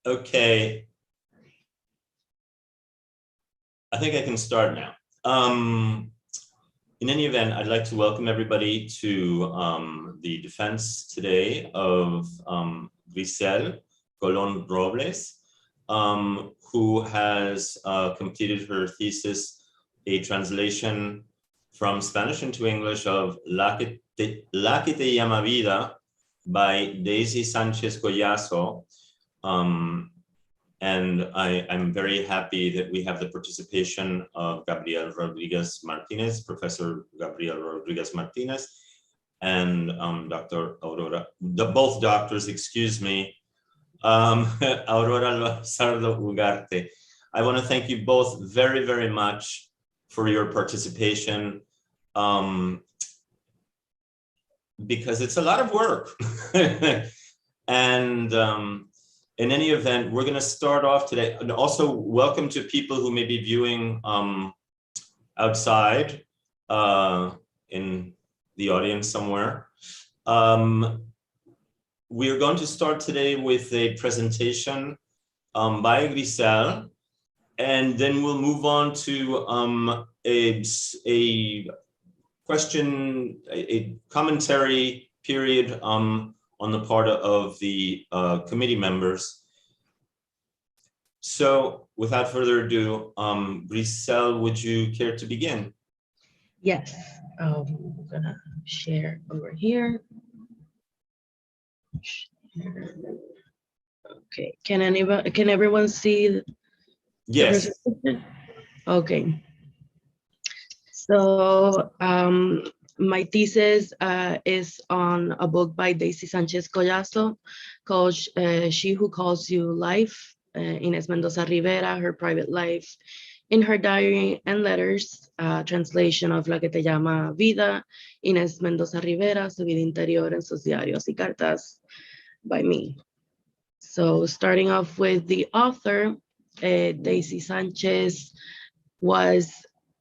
Okay. I think I can start now. In any event, I'd like to welcome everybody to the defense today of Griselle Colón Robles, who has completed her thesis, a translation from Spanish into English of La que te llama vida by Daisy Sánchez Collazo. And I'm very happy that we have the participation of Gabriel Rodríguez Martínez, Professor Gabriel Rodríguez Martínez, and Dr. Aurora, both doctors, excuse me, Aurora Lauzardo Ugarte. I want to thank you both very, very much for your participation, because it's a lot of work. And in any event, we're going to start off today. And also welcome to people who may be viewing outside in the audience somewhere. We are going to start today with a presentation by Griselle, and then we'll move on to a question, a commentary period on the part of the committee members. So without further ado, Griselle, would you care to begin? Yes, I'm gonna share over here. Okay, can everyone see? Yes. Okay. So my thesis is on a book by Daisy Sánchez Collazo called She Who Calls You Life, Inés Mendoza Rivera, Her Private Life in Her Diary and Letters, translation of La que te llama vida, Inés Mendoza Rivera, Su vida interior en sus diarios y cartas, by me. So starting off with the author, Daisy Sánchez was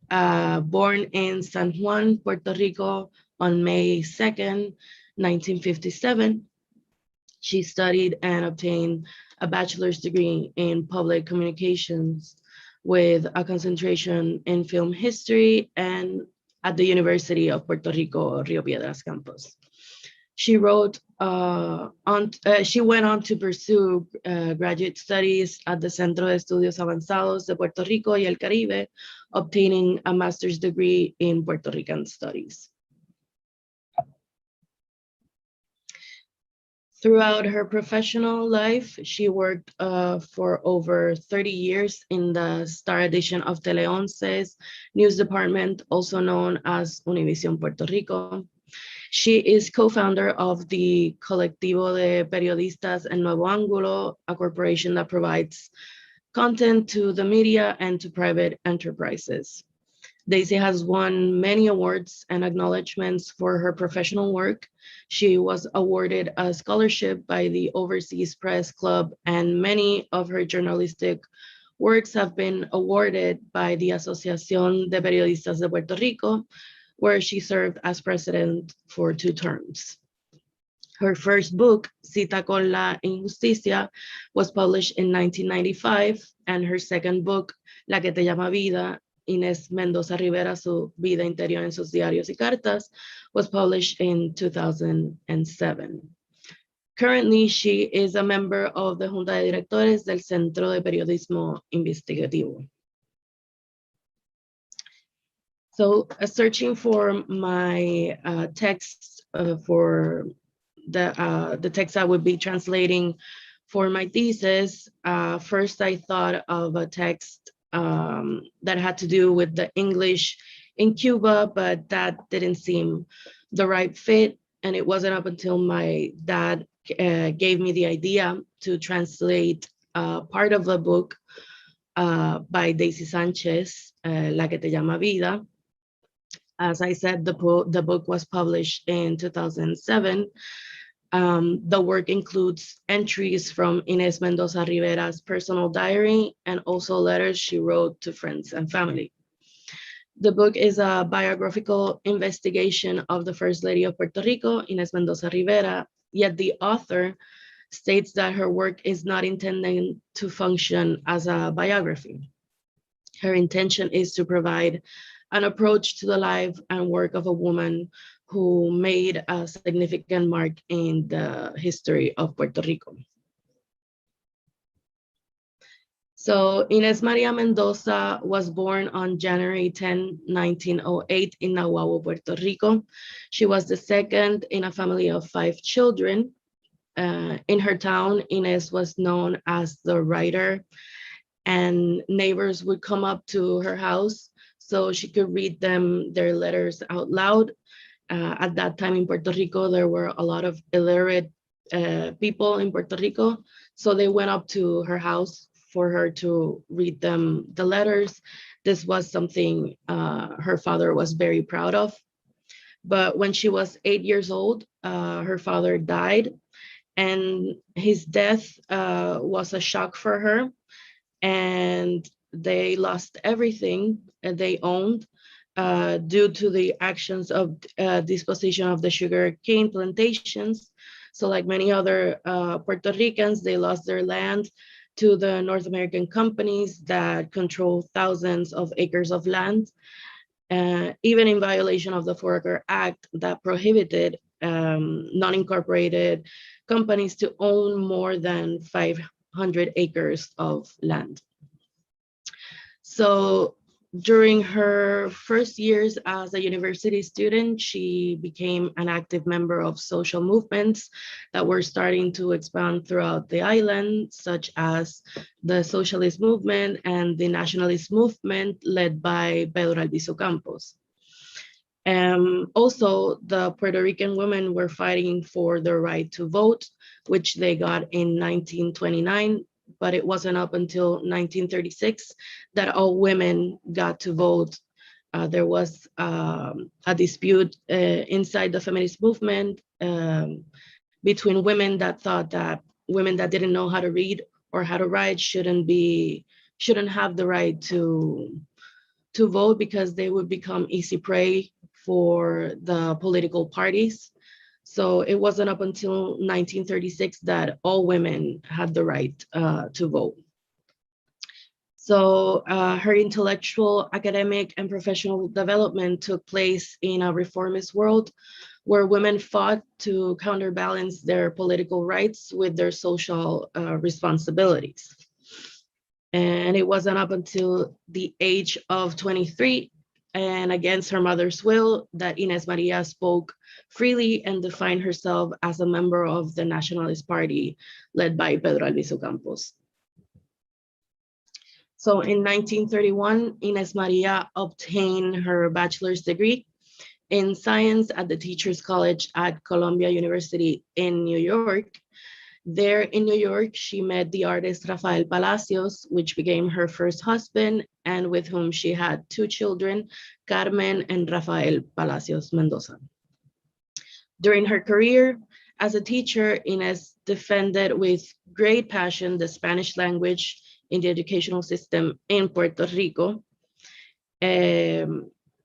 born in San Juan, Puerto Rico on May 2nd, 1957. She studied and obtained a bachelor's degree in public communications with a concentration in film history and at the University of Puerto Rico, Rio Piedras campus. She went on to pursue graduate studies at the Centro de Estudios Avanzados de Puerto Rico y el Caribe, obtaining a master's degree in Puerto Rican studies. Throughout her professional life, she worked for over 30 years in the Star edition of Tele Once's news department, also known as Univision Puerto Rico. She is co-founder of the Colectivo de Periodistas en Nuevo Ángulo, a corporation that provides content to the media and to private enterprises. Daisy has won many awards and acknowledgements for her professional work. She was awarded a scholarship by the Overseas Press Club, and many of her journalistic works have been awarded by the Asociación de Periodistas de Puerto Rico, where she served as president for 2 terms. Her first book, Cita con la Injusticia, was published in 1995, and her second book, La que te llama vida, Inés Mendoza Rivera, Su vida interior en sus diarios y cartas, was published in 2007. Currently, she is a member of the Junta de Directores del Centro de Periodismo Investigativo. So searching for my text for the text I would be translating for my thesis, first I thought of a text that had to do with the English in Cuba, but that didn't seem the right fit. And it wasn't up until my dad gave me the idea to translate part of the book by Daisy Sánchez, La que te llama vida. As I said, the book was published in 2007. The work includes entries from Inés Mendoza Rivera's personal diary and also letters she wrote to friends and family. The book is a biographical investigation of the First Lady of Puerto Rico, Inés Mendoza Rivera, yet the author states that her work is not intended to function as a biography. Her intention is to provide an approach to the life and work of a woman who made a significant mark in the history of Puerto Rico. So Inés María Mendoza was born on January 10, 1908 in Nahuatl, Puerto Rico. She was the second in a family of 5 children. In her town, Inés was known as the writer, and neighbors would come up to her house so she could read them their letters out loud. At that time in Puerto Rico, there were a lot of illiterate people in Puerto Rico, so they went up to her house for her to read them the letters. This was something her father was very proud of. But when she was 8 years old, her father died, and his death was a shock for her, and they lost everything they owned due to the actions of disposition of the sugar cane plantations. So like many other Puerto Ricans, they lost their land to the North American companies that control thousands of acres of land, even in violation of the Foraker Act that prohibited non-incorporated companies to own more than 500 acres of land. So during her first years as a university student, she became an active member of social movements that were starting to expand throughout the island, such as the socialist movement and the nationalist movement led by Pedro Albizu Campos. Also, the Puerto Rican women were fighting for the right to vote, which they got in 1929. But it wasn't up until 1936 that all women got to vote. There was a dispute inside the feminist movement between women that thought that women that didn't know how to read or how to write shouldn't have the right to vote because they would become easy prey for the political parties. So it wasn't up until 1936 that all women had the right to vote. So her intellectual, academic, and professional development took place in a reformist world where women fought to counterbalance their political rights with their social responsibilities. And it wasn't up until the age of 23 and against her mother's will that Inés María spoke freely and defined herself as a member of the Nationalist Party led by Pedro Albizu Campos. So in 1931, Inés María obtained her bachelor's degree in science at the Teachers College at Columbia University in New York. There in New York, she met the artist Rafael Palacios, which became her first husband, and with whom she had 2 children, Carmen and Rafael Palacios Mendoza. During her career as a teacher, Inés defended with great passion the Spanish language in the educational system in Puerto Rico.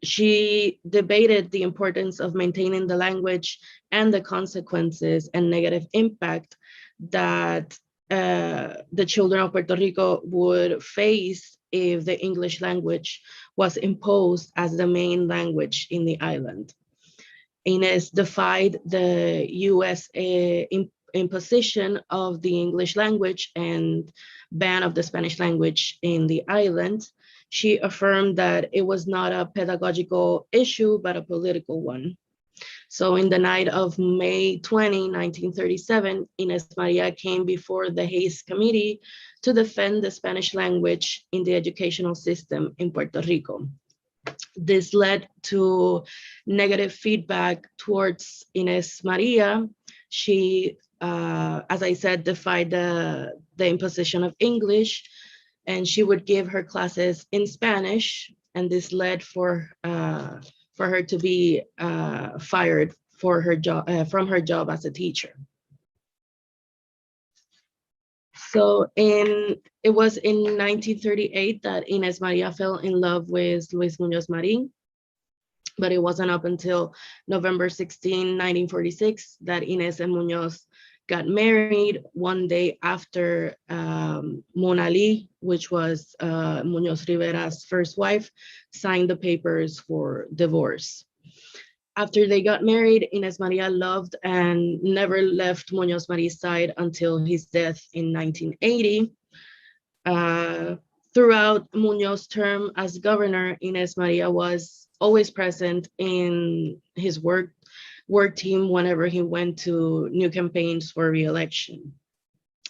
She debated the importance of maintaining the language and the consequences and negative impact that the children of Puerto Rico would face if the English language was imposed as the main language in the island. Inés defied the US imposition of the English language and ban of the Spanish language in the island. She affirmed that it was not a pedagogical issue, but a political one. So in the night of May 20, 1937, Inés María came before the Hayes Committee to defend the Spanish language in the educational system in Puerto Rico. This led to negative feedback towards Inés María. She, as I said, defied the imposition of English, and she would give her classes in Spanish, and this led for her to be fired for her job from her job as a teacher. So it was in 1938 that Inés María fell in love with Luis Muñoz Marín, but it wasn't up until November 16, 1946 that Inés and Muñoz got married one day after Monali, which was Muñoz Rivera's first wife, signed the papers for divorce. After they got married, Inés María loved and never left Muñoz Marí's side until his death in 1980. Throughout Muñoz's term as governor, Inés María was always present in his work team whenever he went to new campaigns for re-election.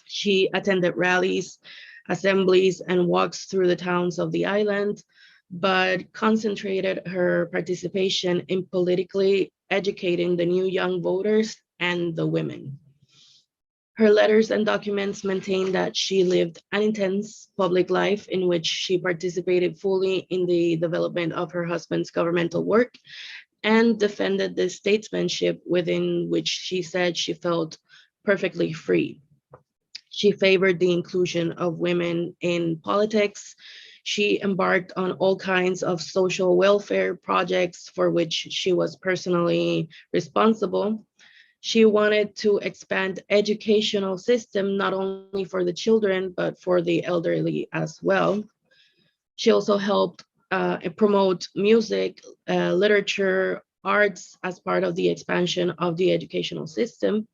She attended rallies, assemblies, and walks through the towns of the island, but concentrated her participation in politically educating the new young voters and the women. Her letters and documents maintain that she lived an intense public life in which she participated fully in the development of her husband's governmental work and defended the statesmanship within which she said she felt perfectly free. She favored the inclusion of women in politics. She embarked on all kinds of social welfare projects for which she was personally responsible. She wanted to expand educational system, not only for the children, but for the elderly as well. She also helped promote music, literature, arts as part of the expansion of the educational system.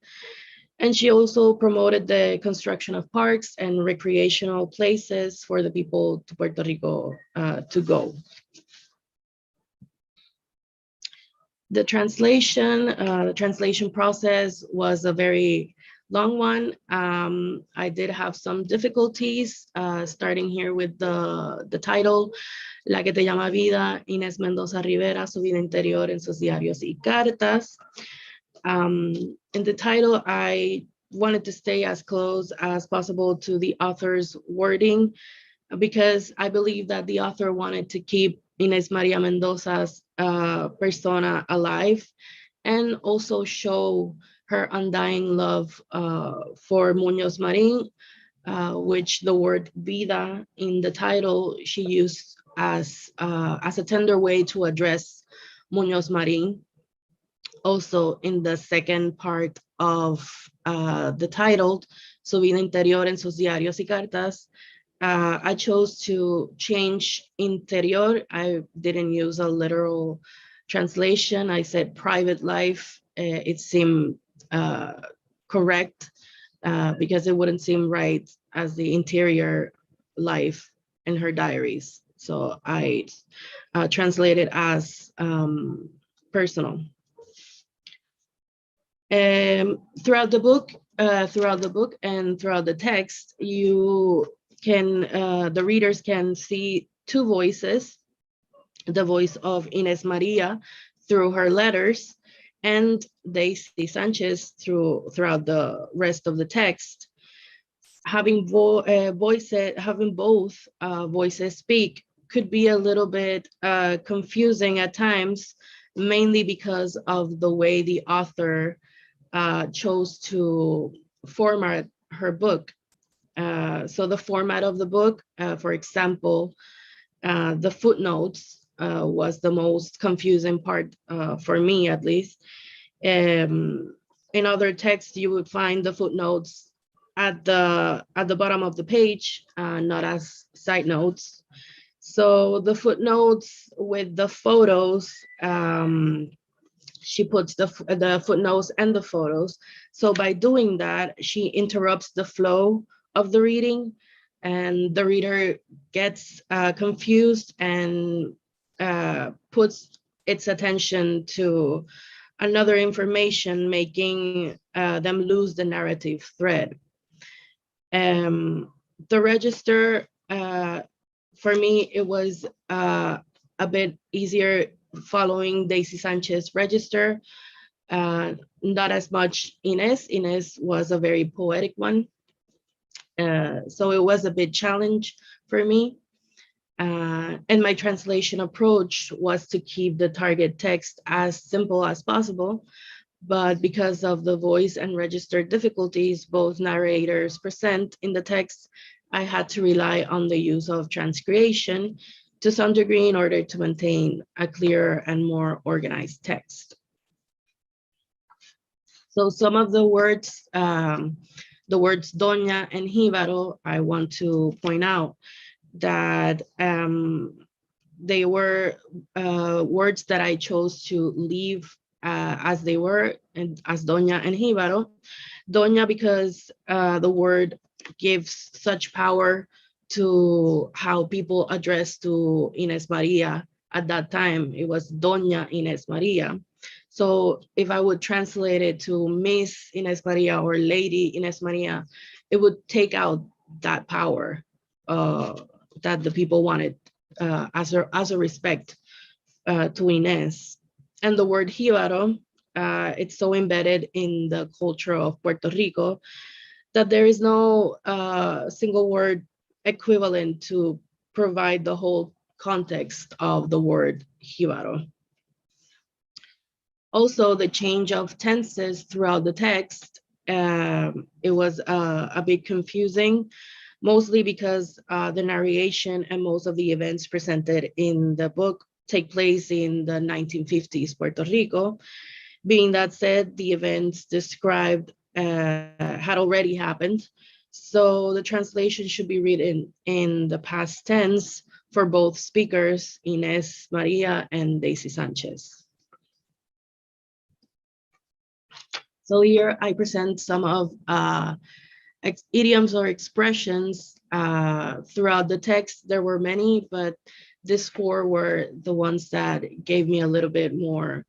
And she also promoted the construction of parks and recreational places for the people to Puerto Rico to go. The translation process was a very long one. I did have some difficulties, starting here with the title, La que te llama vida, Inés Mendoza Rivera, su vida interior en sus diarios y cartas. In the title, I wanted to stay as close as possible to the author's wording because I believe that the author wanted to keep Inés María Mendoza's persona alive and also show her undying love for Muñoz Marín, which the word vida in the title she used as a tender way to address Muñoz Marín. Also in the second part of the title, Su vida interior en sus diarios y cartas, I chose to change interior. I didn't use a literal translation. I said private life. It seemed correct because it wouldn't seem right as the interior life in her diaries. So I translated as personal. Throughout the book and throughout the text, you can the readers can see two voices: the voice of Inés María through her letters, and Daisy Sánchez throughout the rest of the text. Having both voices speak could be a little bit confusing at times, mainly because of the way the author chose to format her book. So the format of the book, for example, the footnotes was the most confusing part for me, at least. In other texts, you would find the footnotes at the bottom of the page, not as side notes. So the footnotes with the photos, she puts the footnotes and the photos. So by doing that, she interrupts the flow of the reading, and the reader gets confused and puts its attention to another information, making them lose the narrative thread. The register, for me, it was a bit easier following Daisy Sánchez register, not as much Inés. Inés was a very poetic one. So it was a big challenge for me. And my translation approach was to keep the target text as simple as possible. But because of the voice and register difficulties both narrators present in the text, I had to rely on the use of transcreation to some degree in order to maintain a clearer and more organized text. So some of the words doña and jíbaro, I want to point out that they were words that I chose to leave as they were, and as doña and jíbaro. Doña because the word gives such power to how people addressed to Inés María at that time. It was Doña Inés María. So if I would translate it to Miss Inés María or Lady Inés María, it would take out that power that the people wanted as a respect to Inés. And the word jíbaro, it's so embedded in the culture of Puerto Rico that there is no single word equivalent to provide the whole context of the word jíbaro. Also, the change of tenses throughout the text, it was a bit confusing, mostly because the narration and most of the events presented in the book take place in the 1950s Puerto Rico. Being that said, the events described had already happened. So the translation should be written in the past tense for both speakers, Inés María and Daisy Sánchez. So here I present some of idioms or expressions throughout the text. There were many, but these four were the ones that gave me a little bit more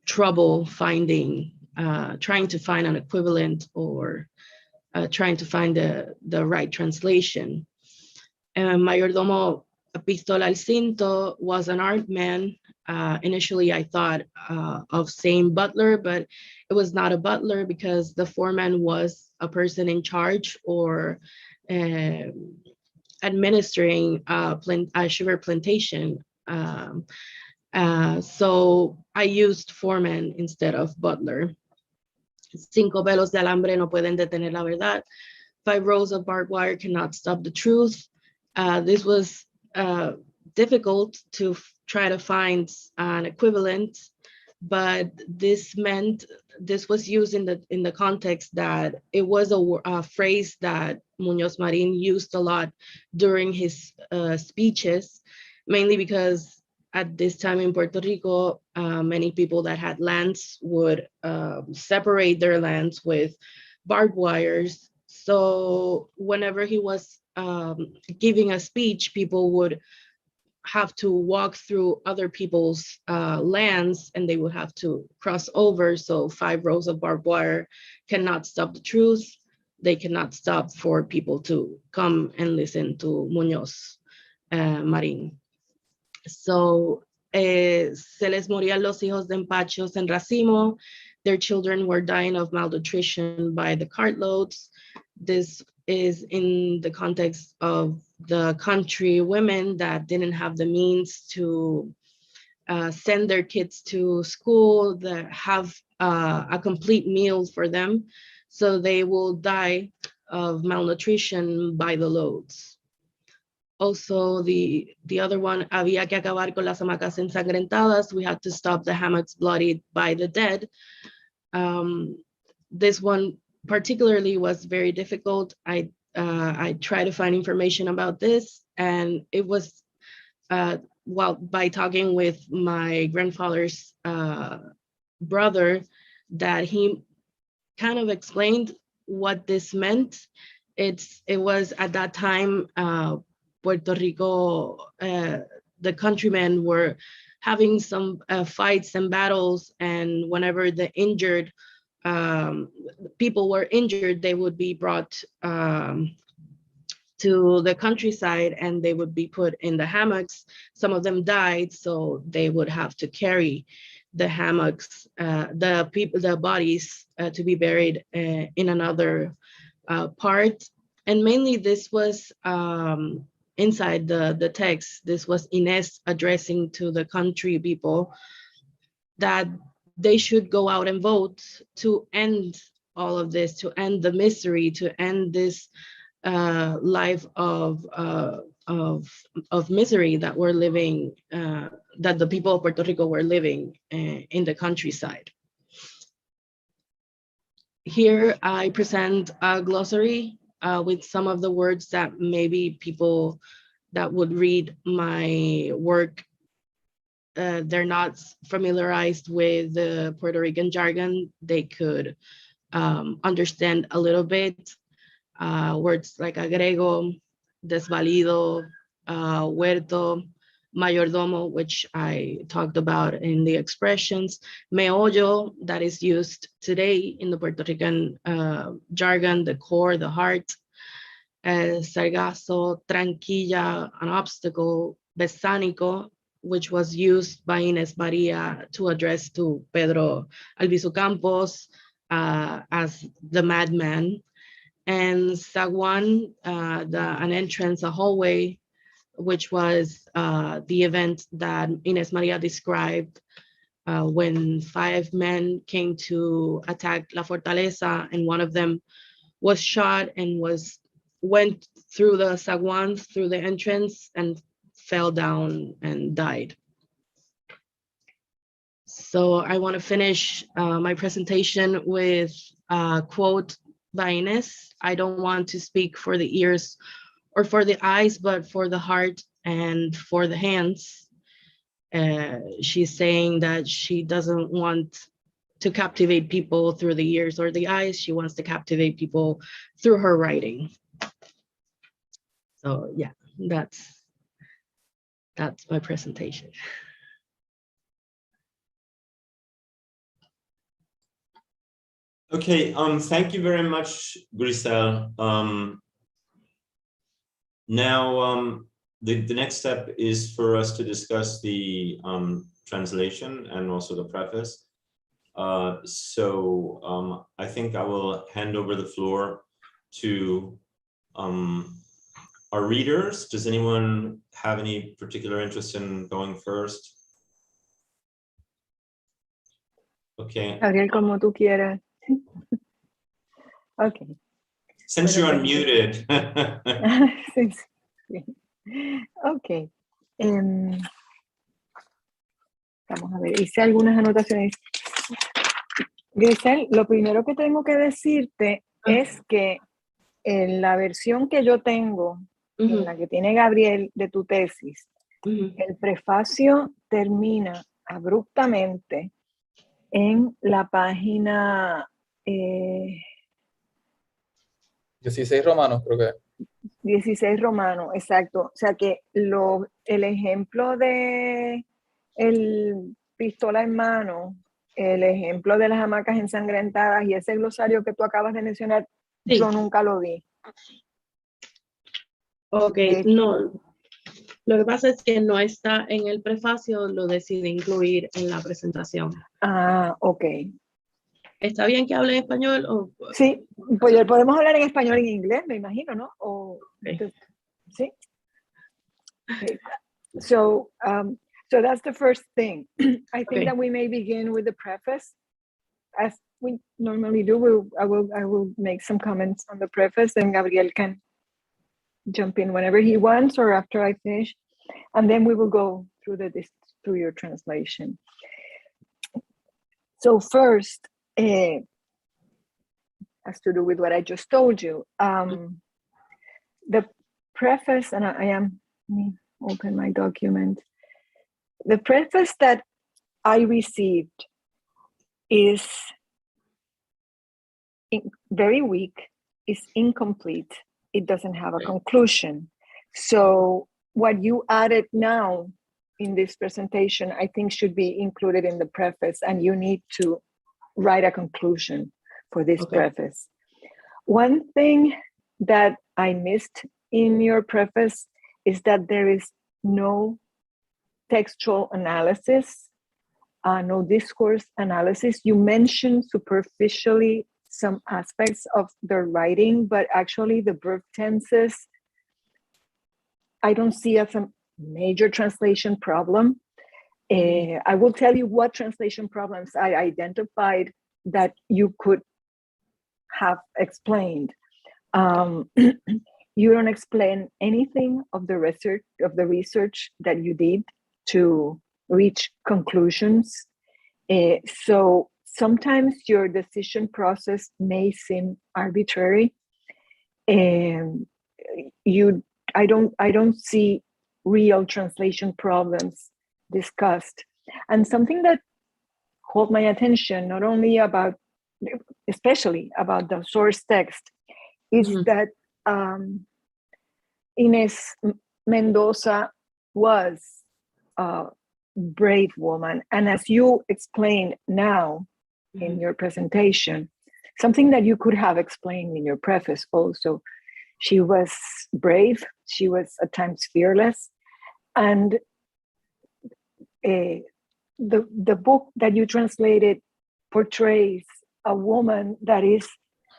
trouble finding, trying to find an equivalent or trying to find the right translation. Mayordomo Pistola al Cinto was an art man. Initially, I thought of saying butler, but it was not a butler because the foreman was a person in charge or administering a sugar plantation. So I used foreman instead of butler. Cinco velos de alambre no pueden detener la verdad. 5 rows of barbed wire cannot stop the truth. This was difficult to try to find an equivalent, but this was used in the context that it was a phrase that Muñoz Marín used a lot during his speeches, mainly because at this time in Puerto Rico, many people that had lands would separate their lands with barbed wires. So whenever he was giving a speech, people would have to walk through other people's lands and they would have to cross over. So 5 rows of barbed wire cannot stop the truth. They cannot stop for people to come and listen to Muñoz Marín. So se les morían los hijos de empachos en racimo. Their children were dying of malnutrition by the cartloads. This is in the context of the country women that didn't have the means to send their kids to school, that have a complete meal for them. So they will die of malnutrition by the loads. Also, the other one, había que acabar con las hamacas ensangrentadas. We had to stop the hammocks bloodied by the dead. This one particularly was very difficult. I tried to find information about this, and it was by talking with my grandfather's brother that he kind of explained what this meant. It was at that time Puerto Rico, the countrymen were having some fights and battles, and whenever the injured people were injured, they would be brought to the countryside and they would be put in the hammocks. Some of them died, so they would have to carry the hammocks, the bodies to be buried in another part. And mainly this was inside the text. This was Inés addressing to the country people that they should go out and vote to end all of this, to end the misery, to end this life of misery that we're living, that the people of Puerto Rico were living in the countryside. Here I present a glossary with some of the words that maybe people that would read my work, they're not familiarized with the Puerto Rican jargon. They could understand a little bit. Words like agrego, desvalido, huerto, mayordomo, which I talked about in the expressions, meollo, that is used today in the Puerto Rican jargon, the core, the heart, sargazo, tranquilla, an obstacle, besánico, which was used by Inés María to address to Pedro Albizu Campos as the madman, and saguán, an entrance, a hallway, which was the event that Inés María described when 5 men came to attack La Fortaleza, and one of them was shot and went through the saguán, through the entrance, and fell down and died. So I want to finish my presentation with a quote by Inés. I don't want to speak for the ears or for the eyes, but for the heart and for the hands. She's saying that she doesn't want to captivate people through the ears or the eyes. She wants to captivate people through her writing. So yeah, that's my presentation. Okay, thank you very much, Griselle. Now, the next step is for us to discuss the translation and also the preface. So I think I will hand over the floor to our readers. Does anyone have any particular interest in going first? Okay. Gabriel, como tú quieras. Okay. Since you're unmuted. Okay. Vamos a ver, hice algunas anotaciones. Griselle, lo primero que tengo que decirte es que en la versión que yo tengo, en la que tiene Gabriel de tu tesis, el prefacio termina abruptamente en la página 16 romanos, creo que. 16 romano, exacto. O sea que el ejemplo de el pistola en mano, el ejemplo de las hamacas ensangrentadas y ese glosario que tú acabas de mencionar, sí, yo nunca lo vi. Ok, no. Lo que pasa es que no está en el prefacio, lo decidí incluir en la presentación. Ah, ok. ¿Está bien que hable en español? O... Sí, pues podemos hablar en español y en inglés, me imagino, ¿no? O, okay. ¿Sí? Okay. So that's the first thing. I think that we may begin with the preface. As we normally do, I will make some comments on the preface, and Gabriel can jump in whenever he wants or after I finish, and then we will go through through your translation. So first, has to do with what I just told you. The preface, and let me open my document. The preface that I received is very weak, is incomplete. It doesn't have a conclusion. So what you added now in this presentation, I think should be included in the preface, and you need to write a conclusion for this preface. One thing that I missed in your preface is that there is no textual analysis, no discourse analysis. You mentioned superficially some aspects of the writing, but actually the verb tenses, I don't see as a major translation problem. I will tell you what translation problems I identified that you could have explained. You don't explain anything of the research that you did to reach conclusions. So sometimes your decision process may seem arbitrary, and I don't see real translation problems discussed. And something that caught my attention, not only about, especially about the source text, is that Inés Mendoza was a brave woman. And as you explained now in your presentation, something that you could have explained in your preface also, she was brave, she was at times fearless. And the book that you translated portrays a woman that is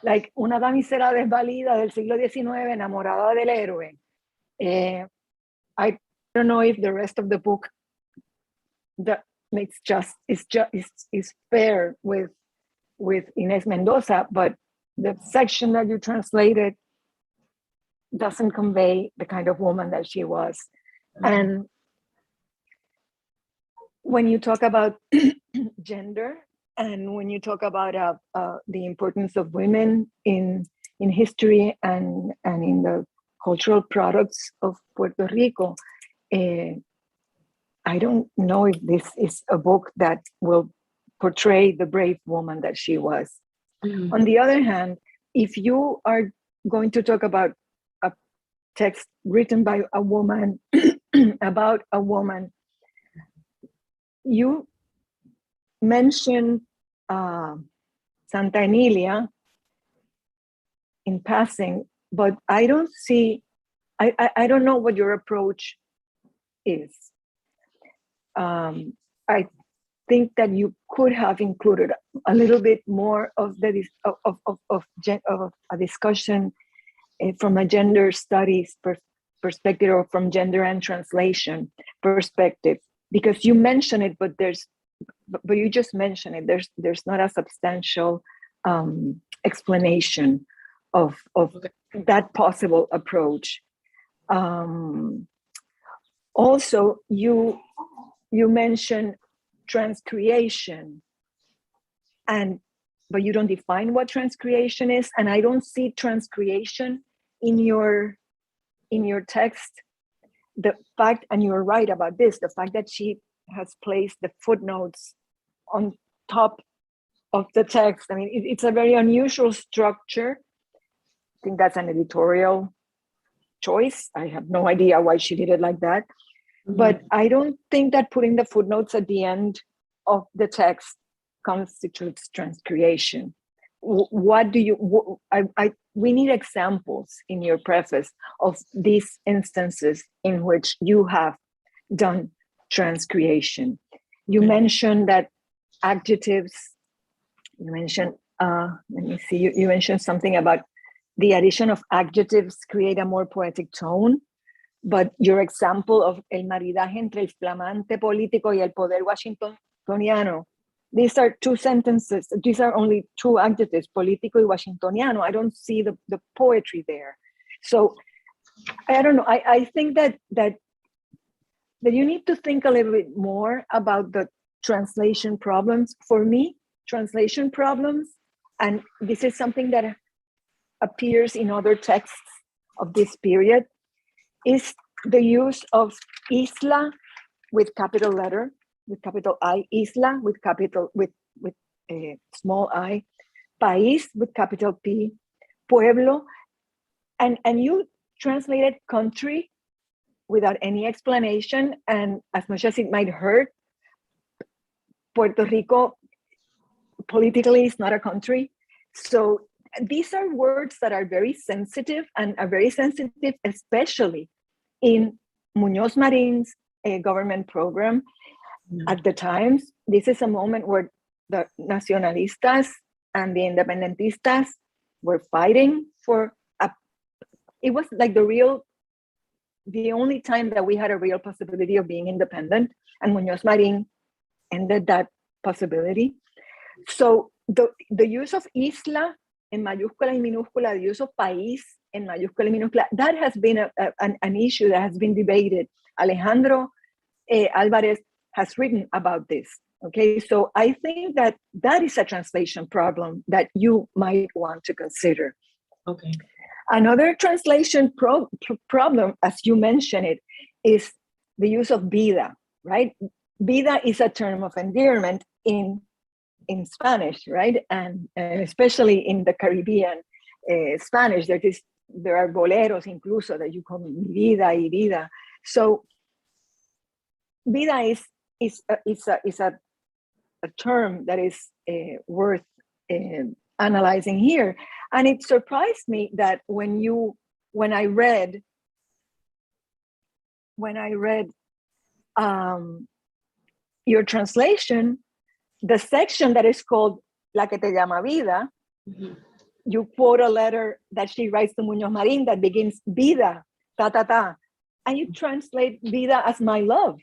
like una damisela desvalida del siglo XIX, enamorada del héroe. I don't know if the rest of the book that makes is fair with Inés Mendoza, but the section that you translated doesn't convey the kind of woman that she was. And when you talk about gender, and when you talk about the importance of women in history and in the cultural products of Puerto Rico, I don't know if this is a book that will portray the brave woman that she was. On the other hand, if you are going to talk about a text written by a woman, about a woman, you mentioned Santa Emilia in passing, but I don't see, I don't know what your approach is. I think that you could have included a little bit more of a discussion from a gender studies perspective, or from gender and translation perspective, because you mention it, but you just mentioned it. There's not a substantial explanation of that possible approach. Also, you mentioned transcreation, but you don't define what transcreation is, and I don't see transcreation in your text. The fact, and you're right about this, the fact that she has placed the footnotes on top of the text. I mean, it's a very unusual structure. I think that's an editorial choice. I have no idea why she did it like that. But I don't think that putting the footnotes at the end of the text constitutes transcreation. What do you, we need examples in your preface of these instances in which you have done transcreation. You mentioned that adjectives, you mentioned, let me see, you mentioned something about the addition of adjectives create a more poetic tone, but your example of el maridaje entre el flamante político y el poder washingtoniano, these are two sentences, these are only two adjectives, político y washingtoniano. I don't see the poetry there. So I don't know, I think that you need to think a little bit more about the translation problems. For me, translation problems, and this is something that appears in other texts of this period, is the use of isla with capital letter, with capital I, isla with capital, with small I, país with capital P, pueblo, and you translated country without any explanation, and as much as it might hurt, Puerto Rico politically is not a country. So these are words that are very sensitive, and are very sensitive especially in Muñoz Marin's government program. At the times, this is a moment where the nacionalistas and the independentistas were fighting for it was like the only time that we had a real possibility of being independent, and Muñoz Marin ended that possibility. So the use of isla en mayúscula y minúscula, the use of país en mayúscula y minúscula, that has been an issue that has been debated. Alejandro Álvarez has written about this Okay, so I think that that is a translation problem that you might want to consider. Okay. Another translation problem, as you mentioned it, is the use of vida, right? Vida is a term of endearment in Spanish, right? And especially in the Caribbean Spanish, there are boleros incluso that you call mi vida y vida. So vida is a term that is worth analyzing here. And it surprised me that when I read your translation, the section that is called La que te llama vida, Mhm. you quote a letter that she writes to Muñoz Marín that begins vida, ta ta ta, and you translate vida as my love.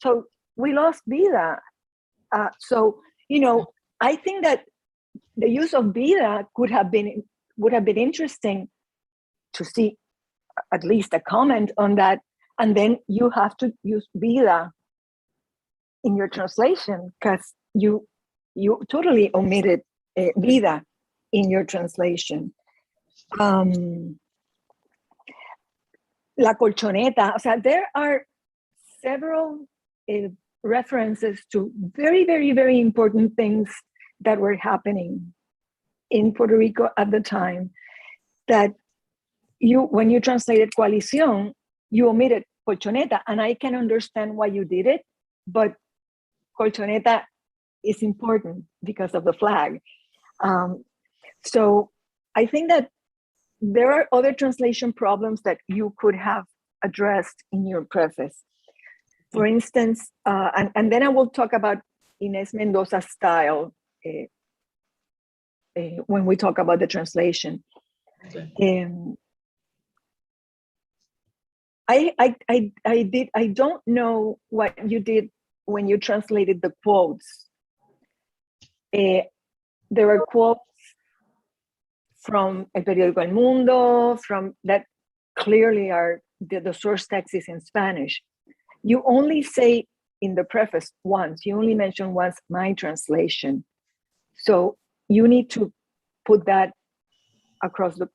So we lost vida. So I think that the use of vida would have been interesting to see at least a comment on that, and then you have to use vida in your translation because you totally omitted vida in your translation. La colchoneta, o sea, there are several references to very, very, very important things that were happening in Puerto Rico at the time that when you translated coalición, you omitted colchoneta, and I can understand why you did it, but colchoneta is important because of the flag. So I think that there are other translation problems that you could have addressed in your preface. For instance, and then I will talk about Inés Mendoza's style when we talk about the translation. Okay. I don't know what you did when you translated the quotes. There are quotes from El Periódico El Mundo, from that clearly are the source text is in Spanish. You only say in the preface once, you only mention once my translation. So you need to put that across the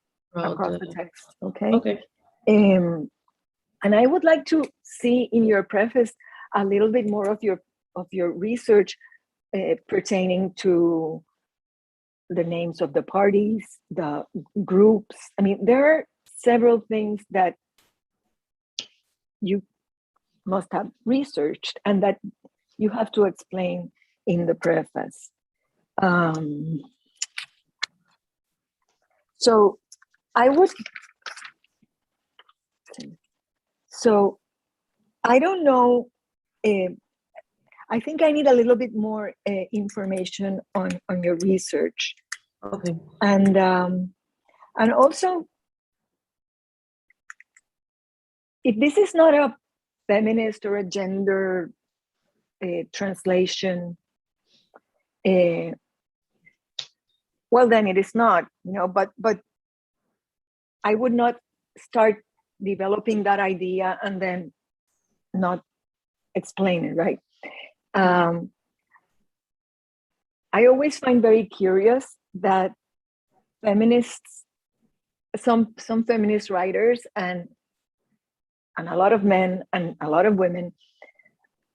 text, okay? Okay. And I would like to see in your preface a little bit more of your research pertaining to the names of the parties, the groups. I mean, there are several things that you must have researched and that you have to explain in the preface. So I don't know, I think I need a little bit more information on your research. Okay. And also, if this is not a feminist or a gender translation, well, then it is not, but I would not start developing that idea and then not explain it, right? I always find very curious that feminists, some feminist writers and a lot of men and a lot of women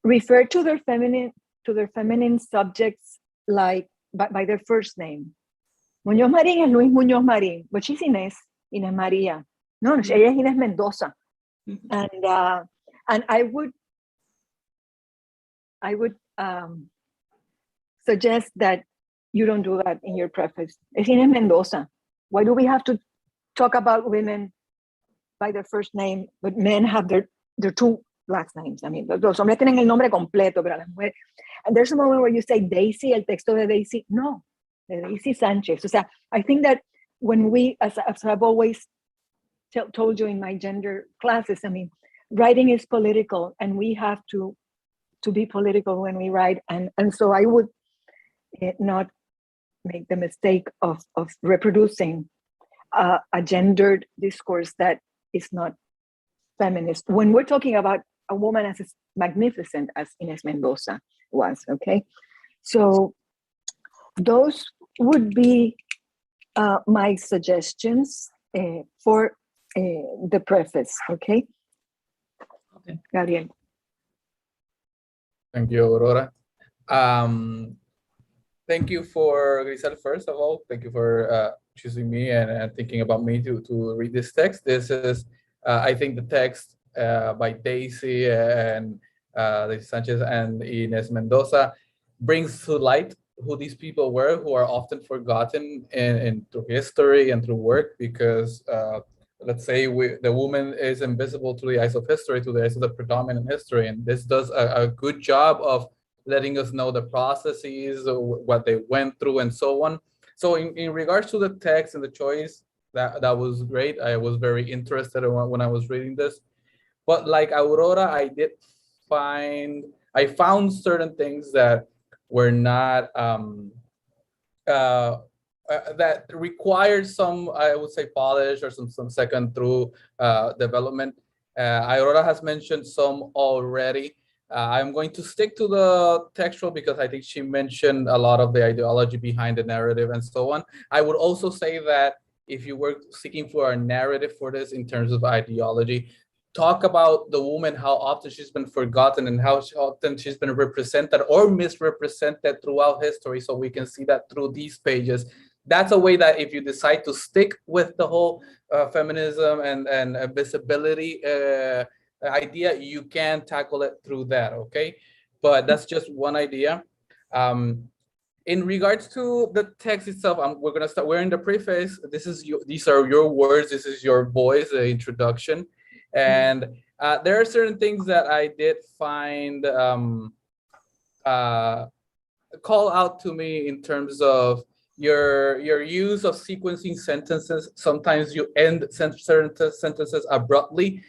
refer to their feminine subjects like by their first name. Muñoz Marín es Luis Muñoz Marín, but she's Inés María. No, ella es Inés Mendoza. And I would suggest that you don't do that in your preface. Es Inés Mendoza. Why do we have to talk about women by their first name, but men have their two last names? I mean, los hombres tienen el nombre completo, pero las mujeres. And there's a moment where you say Daisy, el texto de Daisy. No, de Daisy Sánchez. O sea, I think that when we, as I've always told you in my gender classes, I mean, writing is political, and we have to be political when we write. And so I would not make the mistake of reproducing a gendered discourse that is not feminist. When we're talking about a woman as magnificent as Inés Mendoza, was, okay? So those would be my suggestions for the preface, okay? Okay. Gabriel. Thank you, Aurora. Thank you for Griselle, first of all. Thank you for choosing me and thinking about me to read this text. This is, I think, the text by Daisy and Daisy Sánchez and Inés Mendoza brings to light who these people were, who are often forgotten in through history and through work, because let's say the woman is invisible to the eyes of history, to the eyes of the predominant history, and this does a good job of letting us know the processes, what they went through, and so on. So in regards to the text and the choice, that was great. I was very interested when I was reading this. But like Aurora, I found certain things that were not, that required some, I would say, polish or some second through development. Aurora has mentioned some already. I'm going to stick to the textual because I think she mentioned a lot of the ideology behind the narrative and so on. I would also say that if you were seeking for a narrative for this in terms of ideology, talk about the woman, how often she's been forgotten and how often she's been represented or misrepresented throughout history. So we can see that through these pages. That's a way that if you decide to stick with the whole feminism and visibility idea, you can tackle it through that, okay? But that's just one idea. In regards to the text itself, we're gonna start. We're in the preface. These are your words. This is your voice, the introduction, and there are certain things that I did find call out to me in terms of your use of sequencing sentences. Sometimes you end certain sentences abruptly.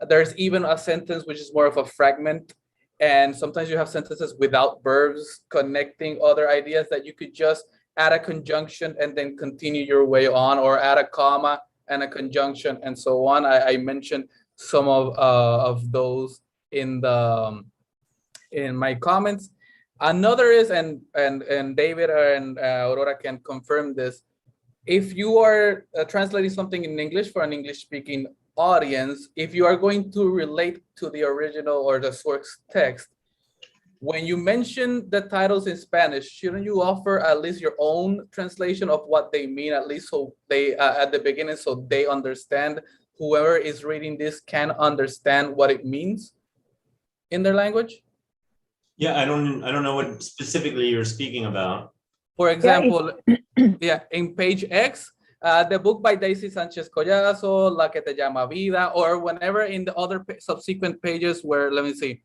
There's even a sentence which is more of a fragment. And sometimes you have sentences without verbs connecting other ideas that you could just add a conjunction and then continue your way on, or add a comma and a conjunction and so on. I mentioned some of those in my comments. Another is, and David and Aurora can confirm this, if you are translating something in English for an English-speaking audience, if you are going to relate to the original or the source text, when you mention the titles in Spanish, shouldn't you offer at least your own translation of what they mean, at least so they at the beginning, so they understand, whoever is reading this can understand what it means in their language? Yeah, I don't know what specifically you're speaking about. For example, yeah, in page X, the book by Daisy Sánchez Collazo, La que te llama vida, or whenever in the other subsequent pages where, let me see,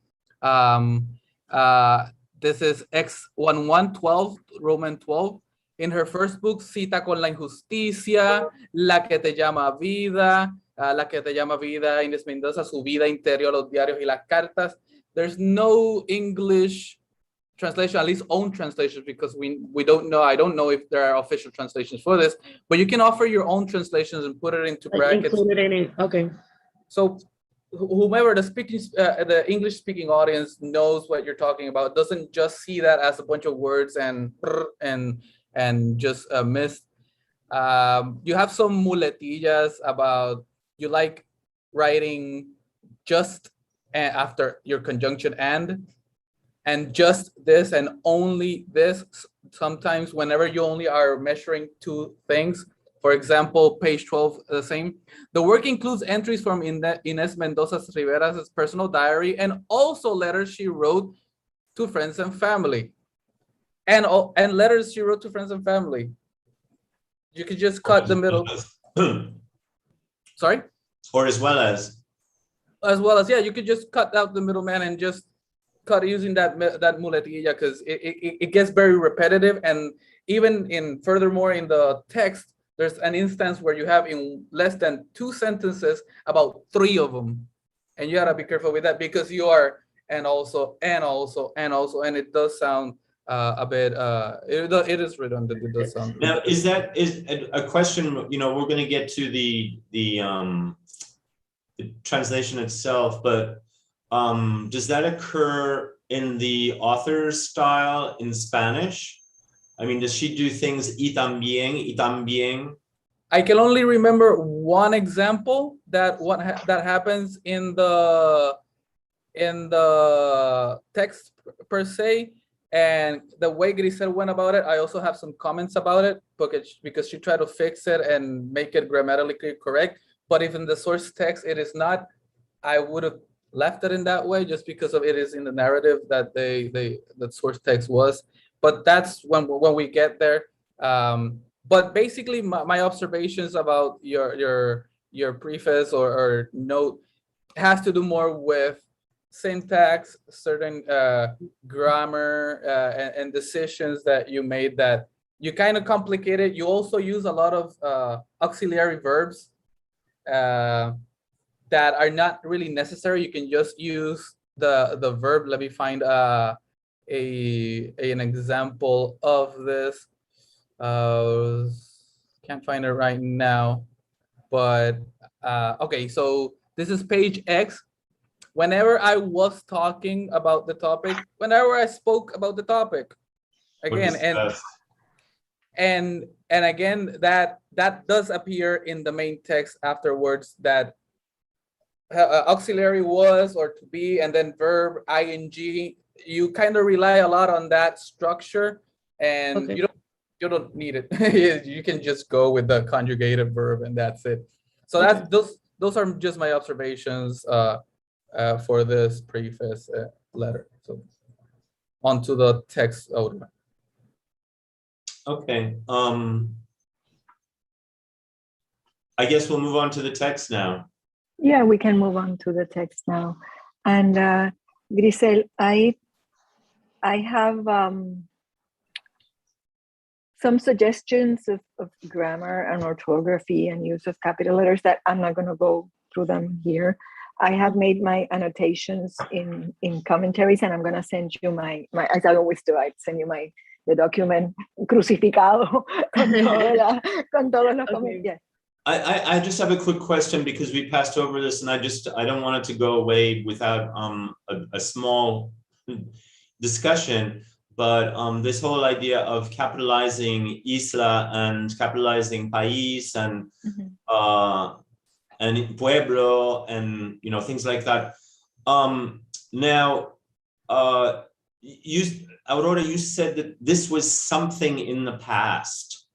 this is X1112, Roman 12. In her first book, Cita con la injusticia, La que te llama vida, Inés Mendoza, Su vida interior, los diarios y las cartas. There's no English translation, at least own translations, because we don't know. I don't know if there are official translations for this, but you can offer your own translations and put it into brackets. Include it in, okay. So whomever the English-speaking audience knows what you're talking about, doesn't just see that as a bunch of words and just missed. You have some muletillas about you like writing just after your conjunction and just this and only this. Sometimes whenever you only are measuring two things, for example, page 12, the same. The work includes entries from Inés Mendoza Rivera's personal diary and also letters she wrote to friends and family. And letters she wrote to friends and family. You could just cut the middle. Sorry? Or as well as. As well as, yeah, you could just cut out the middleman and just cut using that muletilla, because it gets very repetitive. And even furthermore in the text, there's an instance where you have in less than 2 sentences about 3 of them, and you gotta be careful with that, because you are and also, and it does sound a bit it is redundant. It does sound now redundant. is a question, you know, we're going to get to the translation itself, but does that occur in the author's style in Spanish? I mean, does she do things y también? I can only remember one example that that happens in the text per se, and the way Griselle went about it, I also have some comments about it because she tried to fix it and make it grammatically correct. But if in the source text it is not, I would have left it in that way just because of it is in the narrative that the source text was. But that's when we get there. But basically, my observations about your preface or note has to do more with syntax, certain grammar and decisions that you made that you kind of complicated. You also use a lot of auxiliary verbs that are not really necessary. You can just use the verb. Let me find an example of this. Can't find it right now, but okay, so this is page X. Whenever I was talking about the topic, whenever I spoke about the topic, again, and again, that does appear in the main text afterwards, that auxiliary was or to be, and then verb ing. You kind of rely a lot on that structure, and Okay. you don't need it. You can just go with the conjugated verb and that's it. So Okay. those are just my observations for this preface letter. So onto the text outline. Okay. I guess we'll move on to the text now. Yeah, we can move on to the text now. And Griselle, I have some suggestions of grammar and orthography and use of capital letters that I'm not going to go through them here. I have made my annotations in commentaries, and I'm going to send you my as I always do, I send you the document crucificado con todos los comments. Yes. I just have a quick question because we passed over this, and I don't want it to go away without a small discussion. But this whole idea of capitalizing isla and capitalizing país and pueblo and things like that. Now, Aurora, you said that this was something in the past.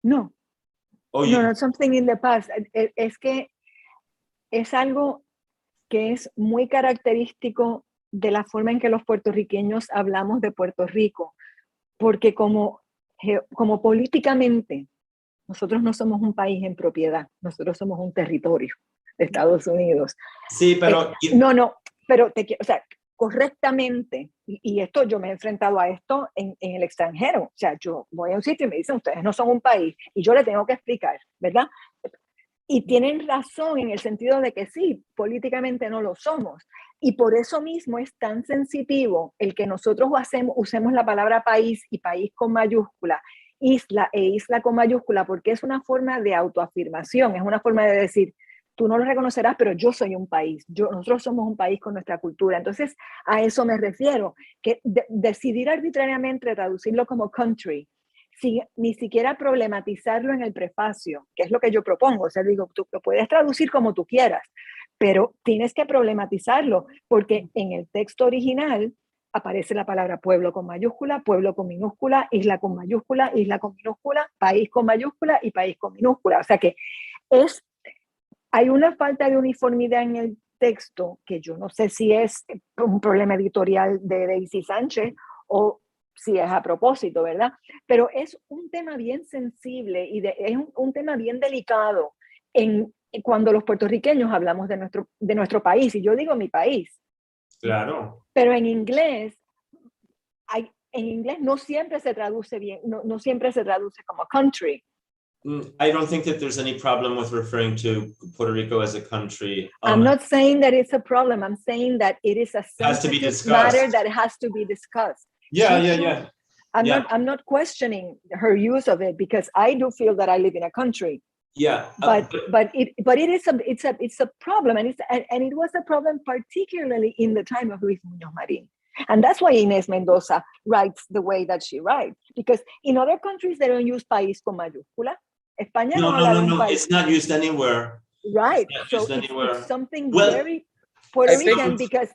No. Oh, no, not something in the past. Es que es algo que es muy característico de la forma en que los puertorriqueños hablamos de Puerto Rico, porque como políticamente nosotros no somos un país en propiedad, nosotros somos un territorio de Estados Unidos. Sí, pero... pero o sea, correctamente, y esto yo me he enfrentado a esto en el extranjero, o sea, yo voy a un sitio y me dicen, ustedes no son un país, y yo le tengo que explicar, ¿verdad? Y tienen razón en el sentido de que sí, políticamente no lo somos. Y por eso mismo es tan sensitivo el que nosotros usemos la palabra país y país con mayúscula, isla e isla con mayúscula, porque es una forma de autoafirmación, es una forma de decir, tú no lo reconocerás, pero yo soy un país, nosotros somos un país con nuestra cultura. Entonces, a eso me refiero, que decidir arbitrariamente traducirlo como country, sin ni siquiera problematizarlo en el prefacio, que es lo que yo propongo. O sea, digo, tú lo puedes traducir como tú quieras, pero tienes que problematizarlo, porque en el texto original aparece la palabra pueblo con mayúscula, pueblo con minúscula, isla con mayúscula, isla con minúscula, país con mayúscula y país con minúscula. O sea que hay una falta de uniformidad en el texto que yo no sé si es un problema editorial de Daisy Sánchez o si es a propósito, ¿verdad? Pero es un tema bien sensible y es un tema bien delicado cuando los puertorriqueños hablamos de nuestro país, y yo digo mi país. Claro. Pero en inglés no siempre se traduce bien, no siempre se traduce como country. I don't think that there's any problem with referring to Puerto Rico as a country. I'm not saying that it's a problem. I'm saying that it is a sensitive matter that has to be discussed. Yeah. I'm not questioning her use of it, because I do feel that I live in a country. Yeah, but it's a problem, and it was a problem particularly in the time of Luis Muñoz Marín. And that's why Inés Mendoza writes the way that she writes, because in other countries they don't use país con mayúscula. España no, it's not used anywhere. Right. So it's something well, very Puerto Rican, because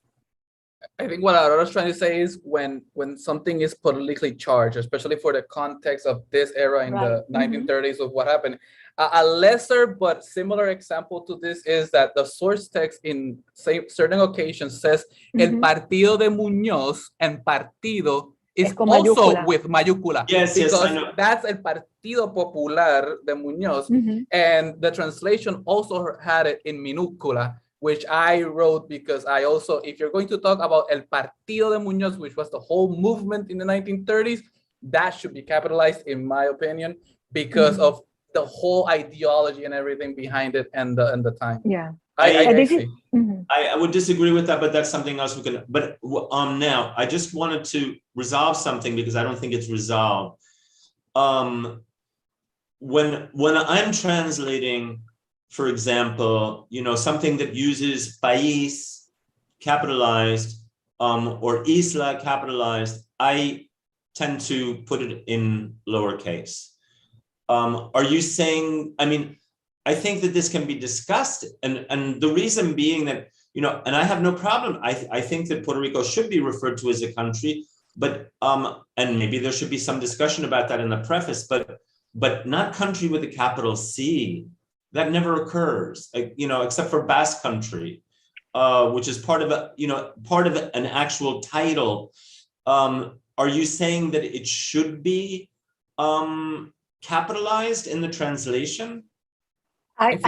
I think what Aurora's trying to say is when something is politically charged, especially for the context of this era in the 1930s of what happened. A lesser but similar example to this is that the source text in certain occasions says el partido de Muñoz, and partido is also mayúscula. With mayúscula. Yes, because I know. That's el Partido Popular de Muñoz, and the translation also had it in minúscula, which I wrote because I also, if you're going to talk about el Partido de Muñoz, which was the whole movement in the 1930s, that should be capitalized, in my opinion, because of the whole ideology and everything behind it and the time. Yeah. I would disagree with that, but that's something else we can. But now I just wanted to resolve something because I don't think it's resolved. When I'm translating, for example, something that uses país capitalized or isla capitalized, I tend to put it in lowercase. Are you saying, I think that this can be discussed, and the reason being that, and I have no problem. I think that Puerto Rico should be referred to as a country, but and maybe there should be some discussion about that in the preface, but not country with a capital C. That never occurs, except for Basque Country, which is part of an actual title. Are you saying that it should be capitalized in the translation? If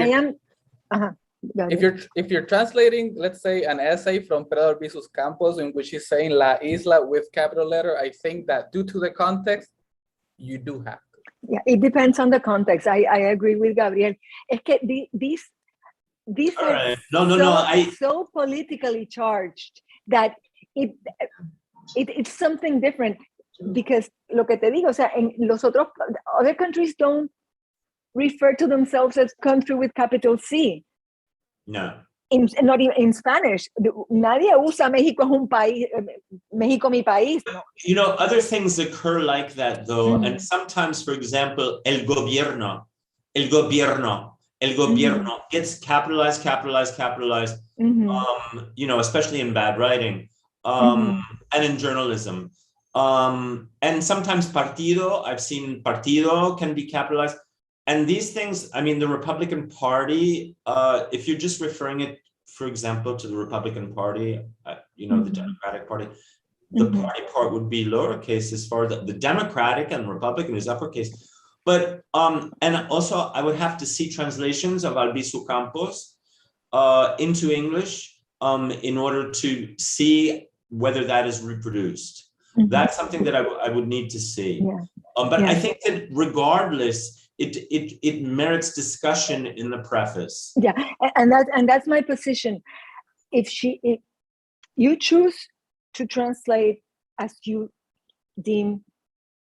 you're translating, let's say, an essay from Pedro Albizu's Campos in which he's saying La Isla with capital letter, I think that due to the context, you do have to. Yeah, it depends on the context. I agree with Gabriel. Es que these are right. so politically charged that it's something different. Because lo que te digo, o sea, en los other countries don't refer to themselves as country with capital C. No. Not even in Spanish. Nadie usa México es un país, México mi país. No. Other things occur like that though. And sometimes, for example, el gobierno gets capitalized, especially in bad writing, and in journalism. And sometimes partido, I've seen partido can be capitalized. And these things, the Republican Party, if you're just referring it, for example, to the Republican Party, the Democratic Party, the party part would be lowercase as far as the Democratic, and Republican is uppercase. But, and also I would have to see translations of Albizu Campos into English in order to see whether that is reproduced. That's something that I would need to see. But I think that regardless, it merits discussion in the preface. Yeah, and that's my position. If you choose to translate as you deem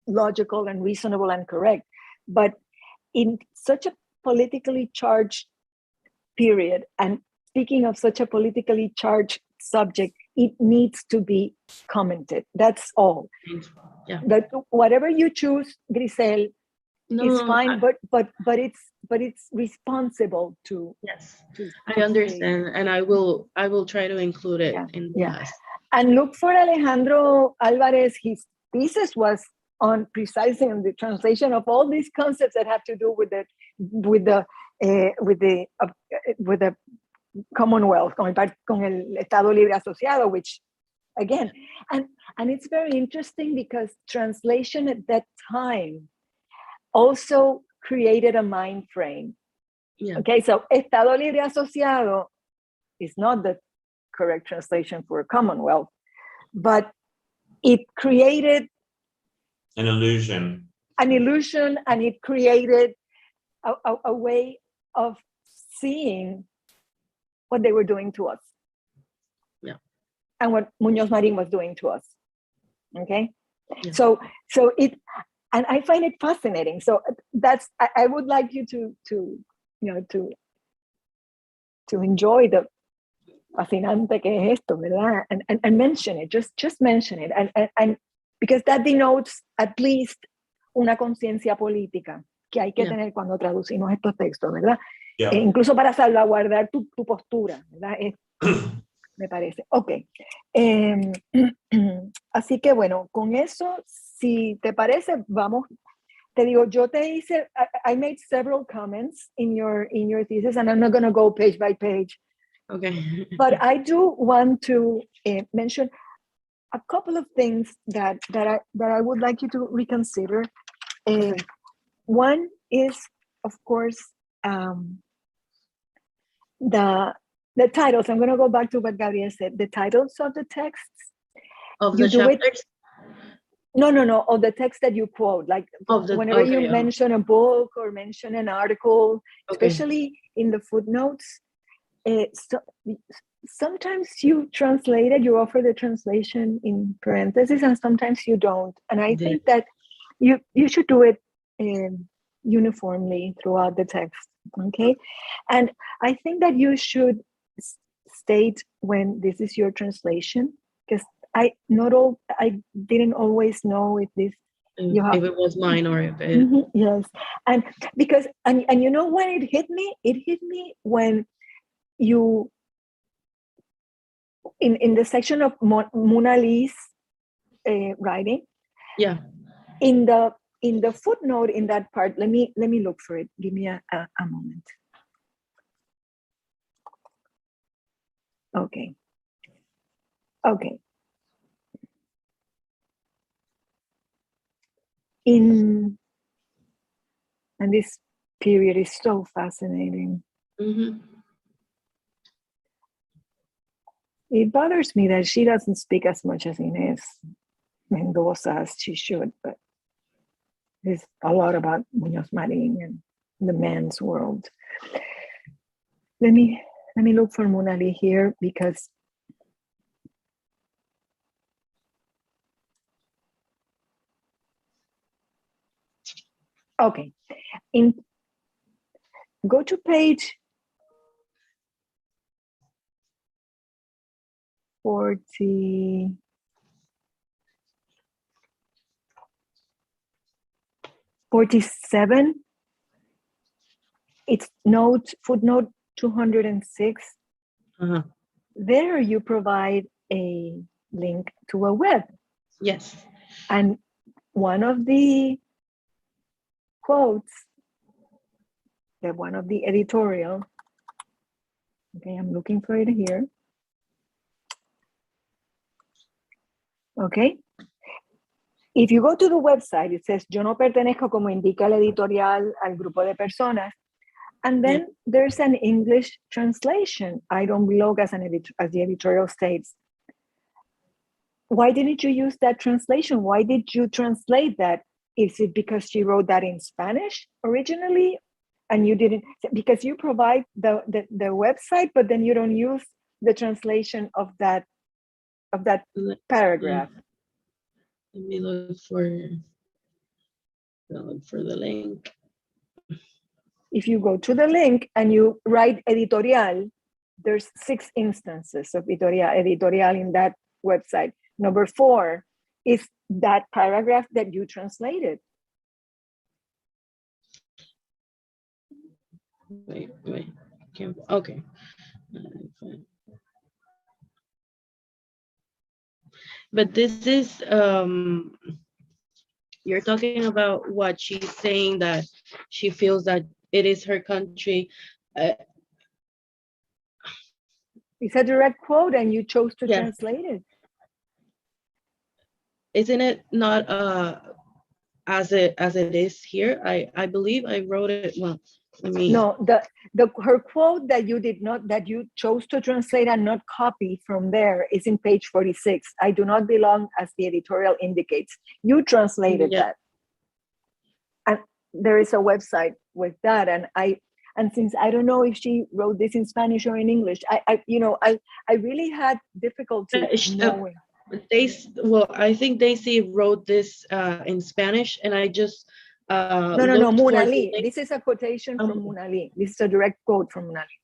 logical and reasonable and correct, but in such a politically charged period, and speaking of such a politically charged subject, it needs to be commented. That's all. Yeah. That whatever you choose, Griselle, is fine, but it's responsible to. Yes, I understand, and I will try to include it in class. And look for Alejandro Alvarez. His thesis was on precisely on the translation of all these concepts that have to do with the Commonwealth, con el Estado Libre Asociado, which again, and it's very interesting because translation at that time also created a mind frame. Yeah. Okay, so Estado Libre Asociado is not the correct translation for a Commonwealth, but it created an illusion, and it created a way of seeing what they were doing to us. Yeah. And what Muñoz Marín was doing to us. Okay. Yeah. So it, and I find it fascinating. So I would like you to you know, to enjoy the fascinante que es esto, ¿verdad? And mention it, just mention it, and because that denotes at least una conciencia política que hay que tener cuando traducimos estos textos, ¿verdad? Yeah. Incluso para salvaguardar tu postura, ¿verdad? Me parece. Ok. Así que bueno, con eso, si te parece, vamos. Te digo, yo te hice, I made several comments in your thesis, and I'm not going to go page by page. Okay. But I do want to mention a couple of things that I would like you to reconsider. One is, of course, the titles. I'm going to go back to what Gabriel said. The titles of the texts. Of the chapters? No, of the text that you quote. Like whenever you mention a book or mention an article, especially in the footnotes, sometimes you translate it, you offer the translation in parentheses, and sometimes you don't. And I think that you should do it uniformly throughout the text, okay? And I think that you should state when this is your translation, because I didn't always know if this if it was mine or if it yes. And because and you know when it hit me when you in the section of Mona Lee's writing, in the footnote in that part, let me look for it. Give me a moment. Okay. And this period is so fascinating. Mm-hmm. It bothers me that she doesn't speak as much as Inés Mendoza as she should, but there's a lot about Muñoz Marín and the men's world. Let me look for Mona Lee here, because okay, go to page 47. It's footnote 206. Uh-huh. There you provide a link to a web. Yes. And one of the quotes, one of the editorial, okay, I'm looking for it here. Okay. If you go to the website, it says, yo no pertenezco, como indica el editorial, al grupo de personas. And then there's an English translation. I don't belong, as the editorial states. Why didn't you use that translation? Why did you translate that? Is it because she wrote that in Spanish originally? And you didn't, because you provide the website, but then you don't use the translation of that paragraph. Let me look for the link. If you go to the link and you write editorial, there's 6 instances of editorial in that website. Number 4 is that paragraph that you translated. Wait. Okay. But this is, you're talking about what she's saying, that she feels that it is her country. It's a direct quote and you chose to translate it. Isn't it not as it is here? I believe I wrote it, well, let me. No, her quote that you chose to translate and not copy from there is in page 46. I do not belong, as the editorial indicates. You translated that. And there is a website with that. And since I don't know if she wrote this in Spanish or in English, I really had difficulty knowing. I think Daisy wrote this in Spanish, and I just No, looked for the Munali. link. This is a quotation from Munali. This is a direct quote from Munali.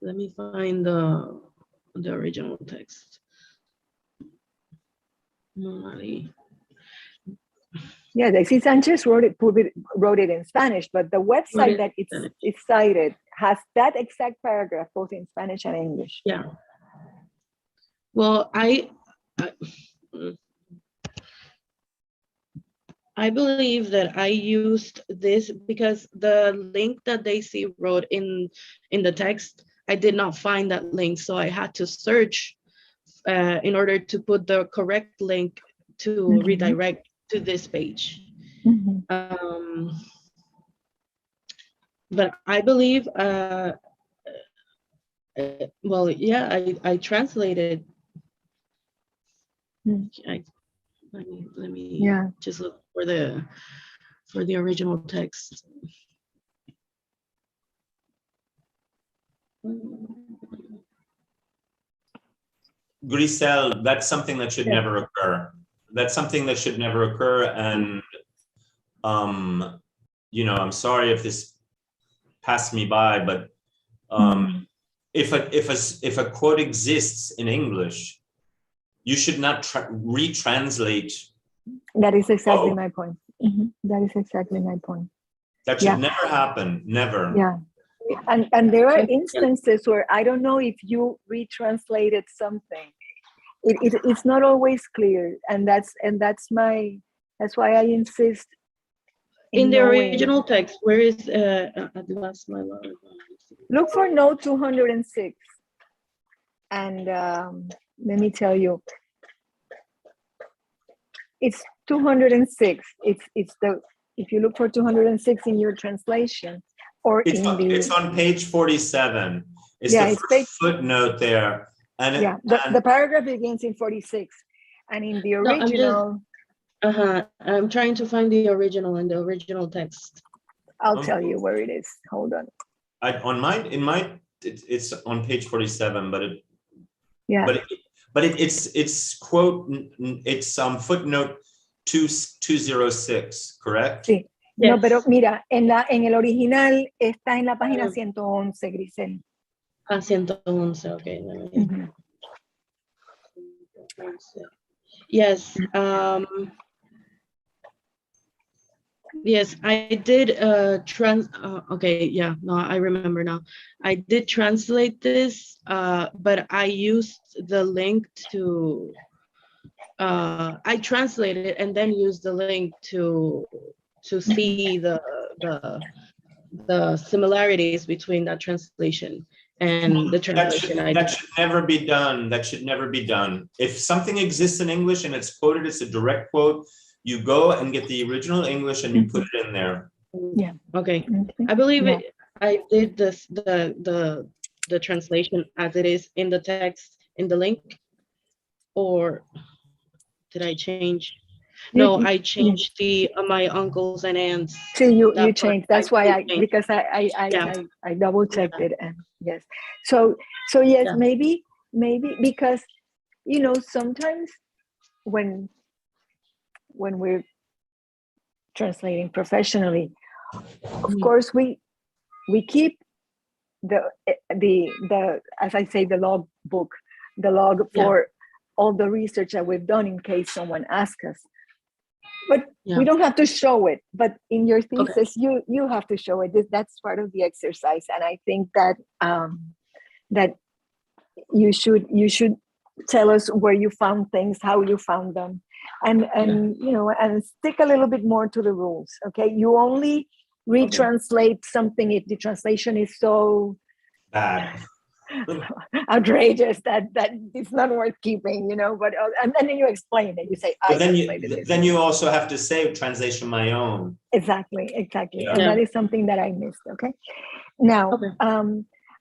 Let me find the original text. Munali. Yeah, Daisy Sánchez wrote it in Spanish, but the website that it's cited has that exact paragraph both in Spanish and English. Yeah. Well, I believe that I used this because the link that Daisy wrote in the text, I did not find that link, so I had to search in order to put the correct link to redirect to this page. But I believe, well, yeah, I translated. Let me just look for the original text. Griselle, that's something that should never occur. That's something that should never occur. And, you know, I'm sorry if this passed me by, but if a quote exists in English, you should not retranslate. That is exactly my point. That is exactly my point. That should never happen, never. Yeah. And there are instances where I don't know if you retranslated something. It's not always clear, and that's why I insist. In the original text, where is look for note 206, and let me tell you, it's 206. It's the, if you look for 206 in your translation. It's on page 47. It's the first footnote there. And the paragraph begins in 46. And in the original... I'm trying to find the original in the original text. I'll tell you where it is. Hold on. It's on page 47, but it's quote, it's footnote 206, correct? Sí. Yes. No, pero mira, en el original está en la página 111, Griselle. 111, okay. Yes. Yes, I did okay, yeah, no, I remember now. I did translate this, but I used the link to I translated it and then used the link to see the similarities between that translation and the translation. That should never be done. That should never be done. If something exists in English and it's quoted, it's a direct quote, you go and get the original English and you put it in there. Yeah. Okay. I believe I did this the translation as it is in the text in the link, or did I change? No, I changed the my uncles and aunts. So you changed. That's why because I double checked it, and yes. So yes, maybe because, you know, sometimes when we're translating professionally, of course we keep the as I say, the log book, the log for all the research that we've done in case someone asks us. But we don't have to show it. But in your thesis, you have to show it. That's part of the exercise, and I think that that you should tell us where you found things, how you found them, and you know, and stick a little bit more to the rules. Okay, you only retranslate something if the translation is so bad, outrageous that it's not worth keeping, you know. But and then you explain it. You say, but then you also have to say translation my own. Exactly, and that is something that I missed. Okay, now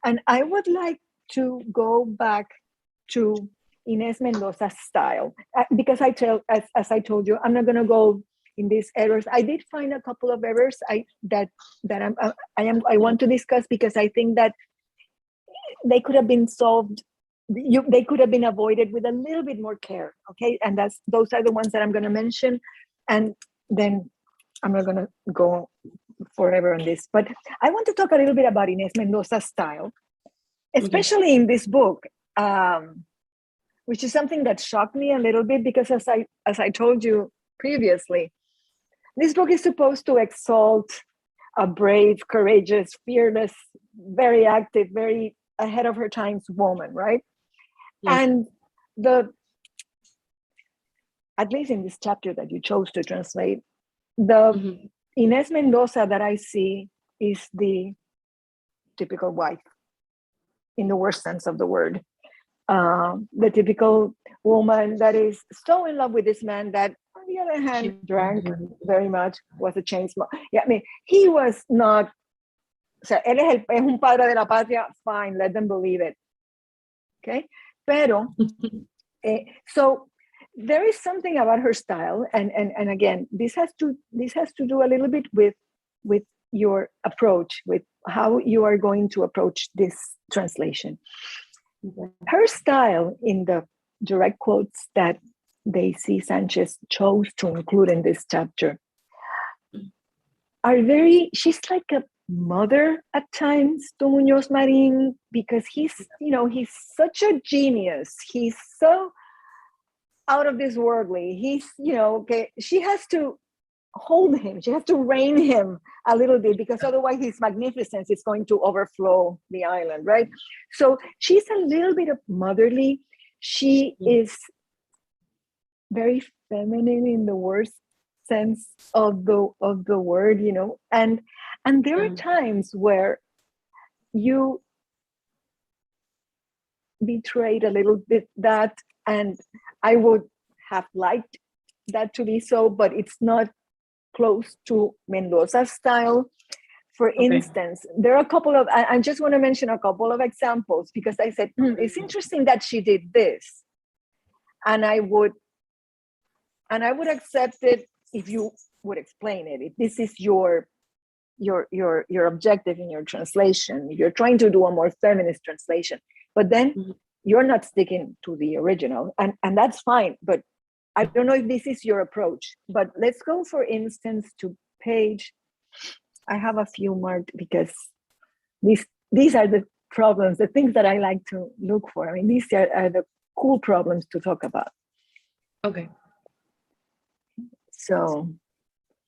and I would like to go back to Inés Mendoza's style, because as I told you, I'm not going to go in these errors. I did find a couple of errors I want to discuss, because I think that they could have been solved. They could have been avoided with a little bit more care. Okay, and those are the ones that I'm going to mention, and then I'm not going to go forever on this, but I want to talk a little bit about Inés Mendoza's style, especially in this book, which is something that shocked me a little bit because as I told you previously, this book is supposed to exalt a brave, courageous, fearless, very active, very ahead of her times woman, right? Yes. And at least in this chapter that you chose to translate, the Inés Mendoza that I see is the typical wife, in the worst sense of the word. The typical woman that is so in love with this man that, on the other hand, drank very much, was a chain smoker. Yeah, I mean, he was not, o sea, él es un padre de la patria, fine, let them believe it. Okay? Pero, so there is something about her style, and again, this has to do a little bit with your approach, with how you are going to approach this translation. Her style, in the direct quotes that Daisy Sánchez chose to include in this chapter, are she's like a mother at times to Muñoz Marín, because he's such a genius. He's so out of this worldly. He's, okay, she has to hold him. She has to rein him a little bit, because otherwise his magnificence is going to overflow the island, right? So she's a little bit of motherly. She is very feminine in the worst sense of the word, and there are times where you betrayed a little bit that, and I would have liked that to be so, but it's not close to Mendoza's style. For instance, there are a couple of, I just want to mention a couple of examples, because I said, it's interesting that she did this. And I would accept it if you would explain it. If this is your objective in your translation, if you're trying to do a more feminist translation, but then you're not sticking to the original, and that's fine, but I don't know if this is your approach. But let's go, for instance, to page, I have a few marked because these are the problems, the things that I like to look for. I mean, these are the cool problems to talk about. Okay. So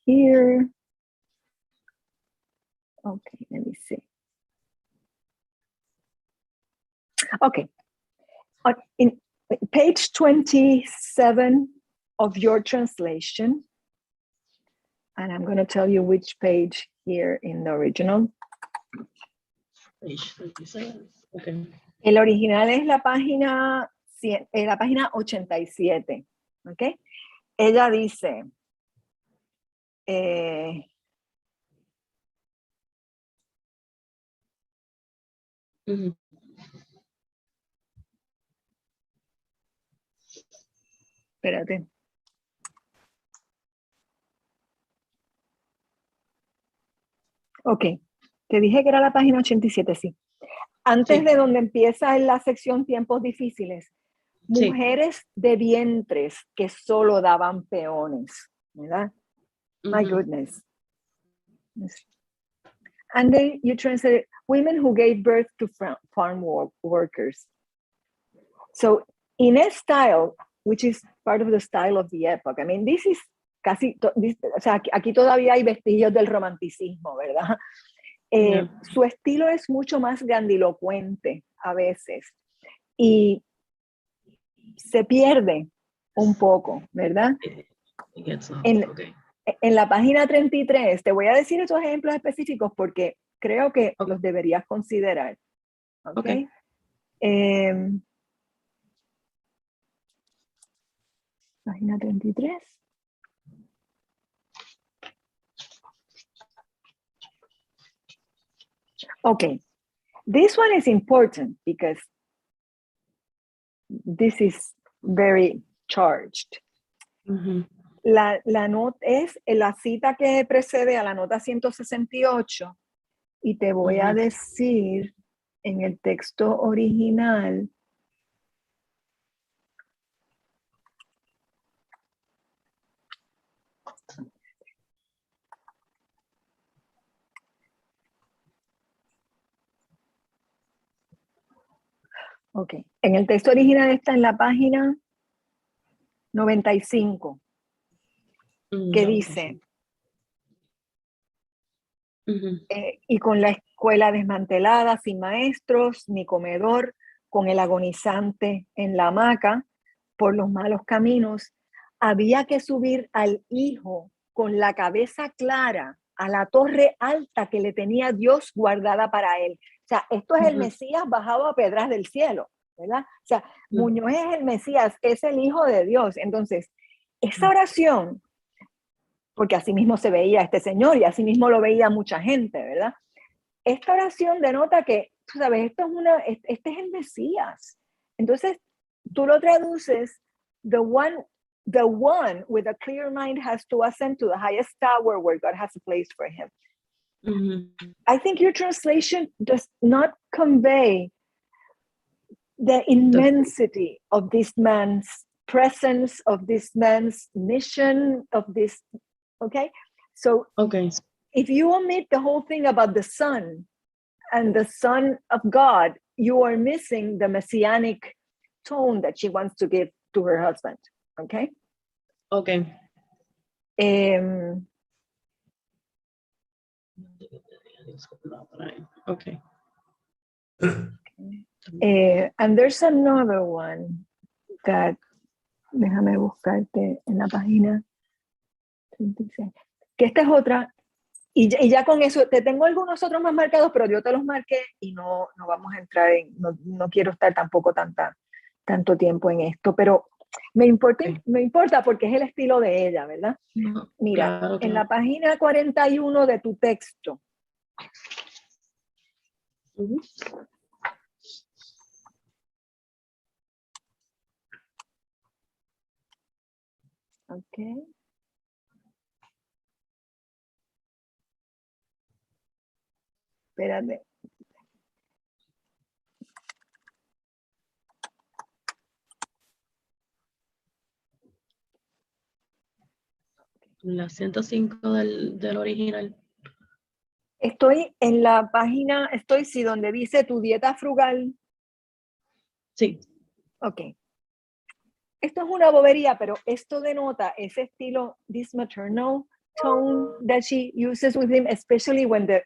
here, okay, let me see. Okay, in page 27 of your translation, and I'm going to tell you which page here in the original. Page 27. Okay. El original es la página 87, ¿ok? Ella dice, espérate. Ok, te dije que era la página 87, sí. Antes de donde empieza en la sección tiempos difíciles, mujeres de vientres que solo daban peones, ¿verdad? My goodness. And then you translate women who gave birth to farm workers. So in a style, which is part of the style of the epoch, I mean, this is casi, o sea, aquí todavía hay vestigios del romanticismo, ¿verdad? Su estilo es mucho más grandilocuente a veces y se pierde un poco, ¿verdad? En la página 33, te voy a decir estos ejemplos específicos porque creo que los deberías considerar. ¿Ok? Página 33. Okay, this one is important because this is very charged. La nota es la cita que precede a la nota 168 y te voy a decir en el texto original Ok. En el texto original está en la página 95, que dice, y con la escuela desmantelada, sin maestros, ni comedor, con el agonizante en la hamaca, por los malos caminos, había que subir al hijo con la cabeza clara a la torre alta que le tenía Dios guardada para él. O sea, esto es el Mesías bajado a pedras del cielo, ¿verdad? O sea, Muñoz es el Mesías, es el Hijo de Dios. Entonces, esa oración, porque así mismo se veía este señor y así mismo lo veía mucha gente, ¿verdad? Esta oración denota que, tú sabes, este es el Mesías. Entonces, tú lo traduces, the one with a clear mind has to ascend to the highest tower where God has a place for him. I think your translation does not convey the immensity of this man's presence, of this man's mission, of this, okay? So if you omit the whole thing about the Son and the Son of God, you are missing the messianic tone that she wants to give to her husband, okay? Okay. Okay. And there's another one that, déjame buscarte en la página 36, que esta es otra, y ya con eso, te tengo algunos otros más marcados, pero yo te los marqué y no vamos a entrar en, no quiero estar tampoco tanto tiempo en esto, pero me importa porque es el estilo de ella, ¿verdad? Mira, claro. En la página 41 de tu texto, okay. Espérate. La 105 del original. Estoy en la página, sí, donde dice tu dieta frugal. Sí. Ok. Esto es una bobería, pero esto denota ese estilo, this maternal tone that she uses with him, especially when the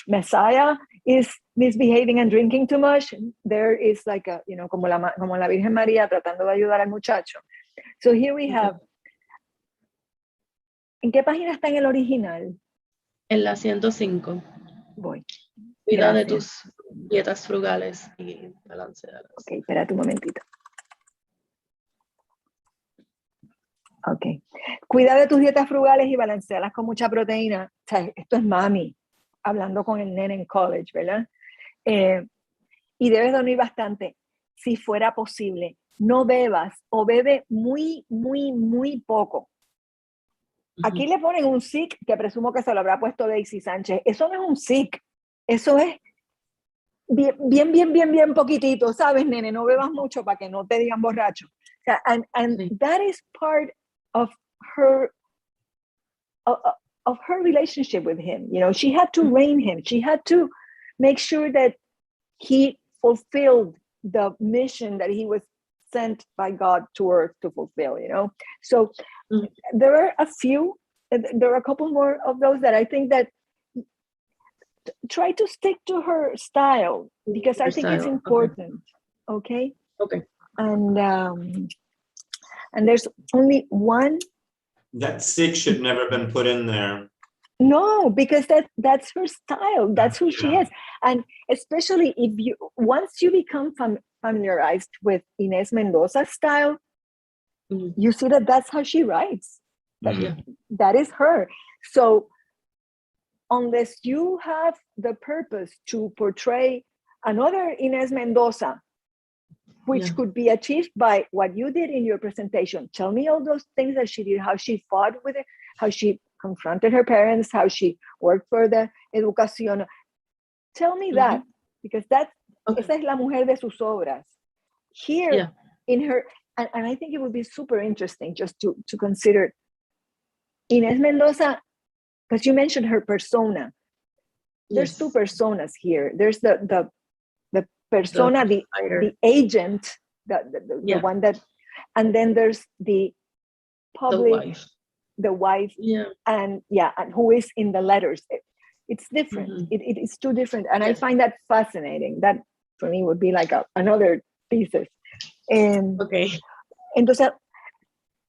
Messiah is misbehaving and drinking too much. There is like a, como la Virgen María tratando de ayudar al muchacho. So here we have. ¿En qué página está en el original? En la 105. Voy. Cuida de tus dietas frugales y balanceadas. Ok, espérate un momentito. Ok. Cuida de tus dietas frugales y balancealas con mucha proteína. O sea, esto es mami, hablando con el nene en college, ¿verdad? Y debes dormir bastante. Si fuera posible, no bebas o bebe muy, muy, muy poco. Aquí le ponen un sick que presumo que se lo habrá puesto Daisy Sánchez. Eso no es un sick. Eso es bien poquitito, ¿sabes, nene? No bebas mucho para que no te digan borracho. O sea, and that is part of her relationship with him. She had to rein him. She had to make sure that he fulfilled the mission that he was sent by God to earth to fulfill, So there are a couple more of those that I think that try to stick to her style because I think it's important. Okay. And there's only one. That sick should never have been put in there. No, because that's her style. That's who she is. And especially once you become familiarized with Inés Mendoza's style, you see that that's how she writes. That is her. So unless you have the purpose to portray another Inés Mendoza, which could be achieved by what you did in your presentation. Tell me all those things that she did, how she fought with it, how she confronted her parents, how she worked for the educación. Tell me that, because esa es la mujer de sus obras. Here, in her, and I think it would be super interesting just to consider Inés Mendoza, because you mentioned her persona. There's two personas here. There's the persona, the agent, the one that, and then there's the public, the wife, and who is in the letters. It's different. It is too different, and I find that fascinating. That for me would be like another thesis. Entonces,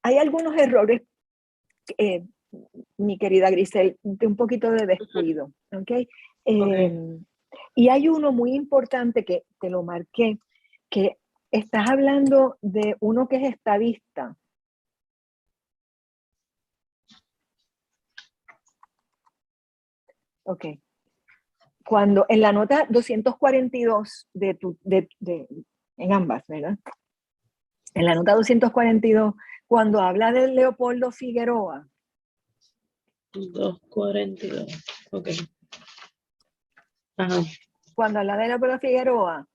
hay algunos errores, mi querida Griselle, de un poquito de descuido, ¿ok? Y hay uno muy importante que te lo marqué, que estás hablando de uno que es estadista. Ok. Cuando en la nota 242 en ambas, ¿verdad? En la nota 242, cuando habla de Leopoldo Figueroa. 242, ok. Cuando habla de Leopoldo Figueroa,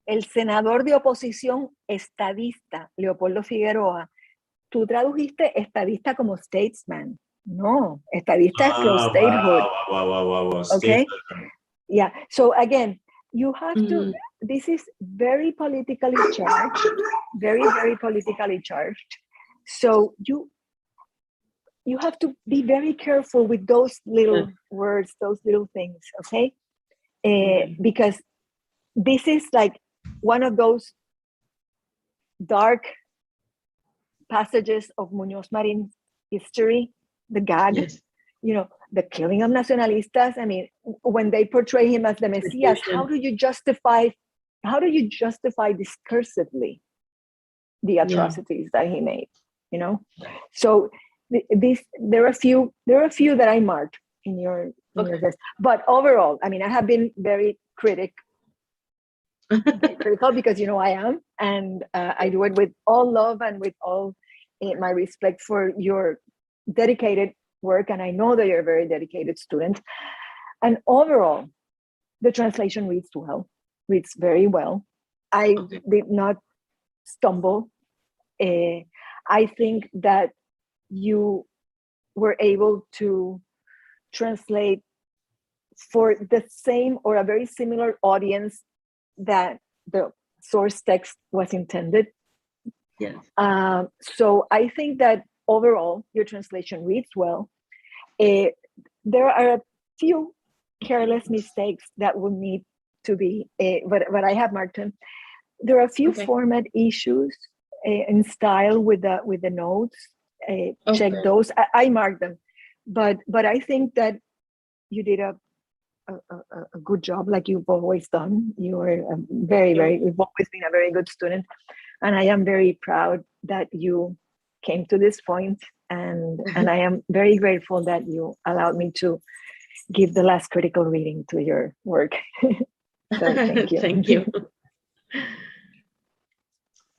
el senador de oposición estadista, Leopoldo Figueroa, tú tradujiste estadista como statesman. No, estadista es pro statehood. Wow. Okay? Yeah. So again, you have to, this is very politically charged, very, very politically charged. So you have to be very careful with those little words, those little things, okay? Because this is like one of those dark passages of Muñoz Marin's history, the gag, you know, the killing of nacionalistas. I mean, when they portray him as the Messias, how do you justify discursively the atrocities that he made, you know? So there are a few that I marked in your list. But overall, I mean, I have been very critical because, you know, I am, and I do it with all love and with all my respect for your dedicated work, and I know that you're a very dedicated student. And overall, the translation reads very well. I did not stumble. I think that you were able to translate for the same or a very similar audience that the source text was intended. Yes. So I think that overall, your translation reads well. There are a few careless mistakes that will need to be, but I have marked them. There are a few format issues in style with the notes. Check those. I marked them, but I think that you did a good job, like you've always done. You are you've always been a very good student, and I am very proud that you came to this point, and I am very grateful that you allowed me to give the last critical reading to your work. So thank you. Thank you.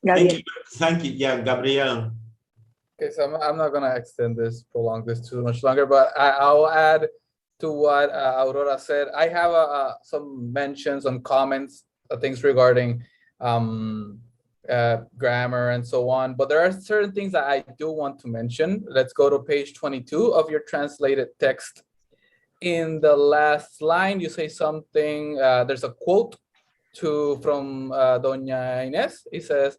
Gabriel. Thank you. Yeah, Gabriel. Okay, so I'm not gonna prolong this too much longer, but I'll add to what Aurora said. I have some mentions and comments, things regarding grammar and so on, but there are certain things that I do want to mention. Let's go to page 22 of your translated text. In the last line, you say something, there's a quote from Doña Inés. It says,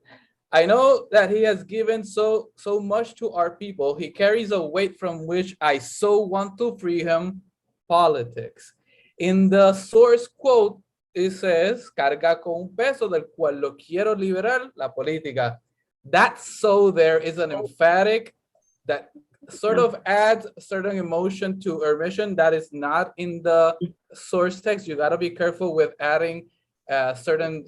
"I know that he has given so much to our people. He carries a weight from which I so want to free him, politics." In the source quote, it says, "Carga con un peso del cual lo quiero liberar, la política." That "so" there is an emphatic that sort of adds a certain emotion to omission that is not in the source text. You got to be careful with adding certain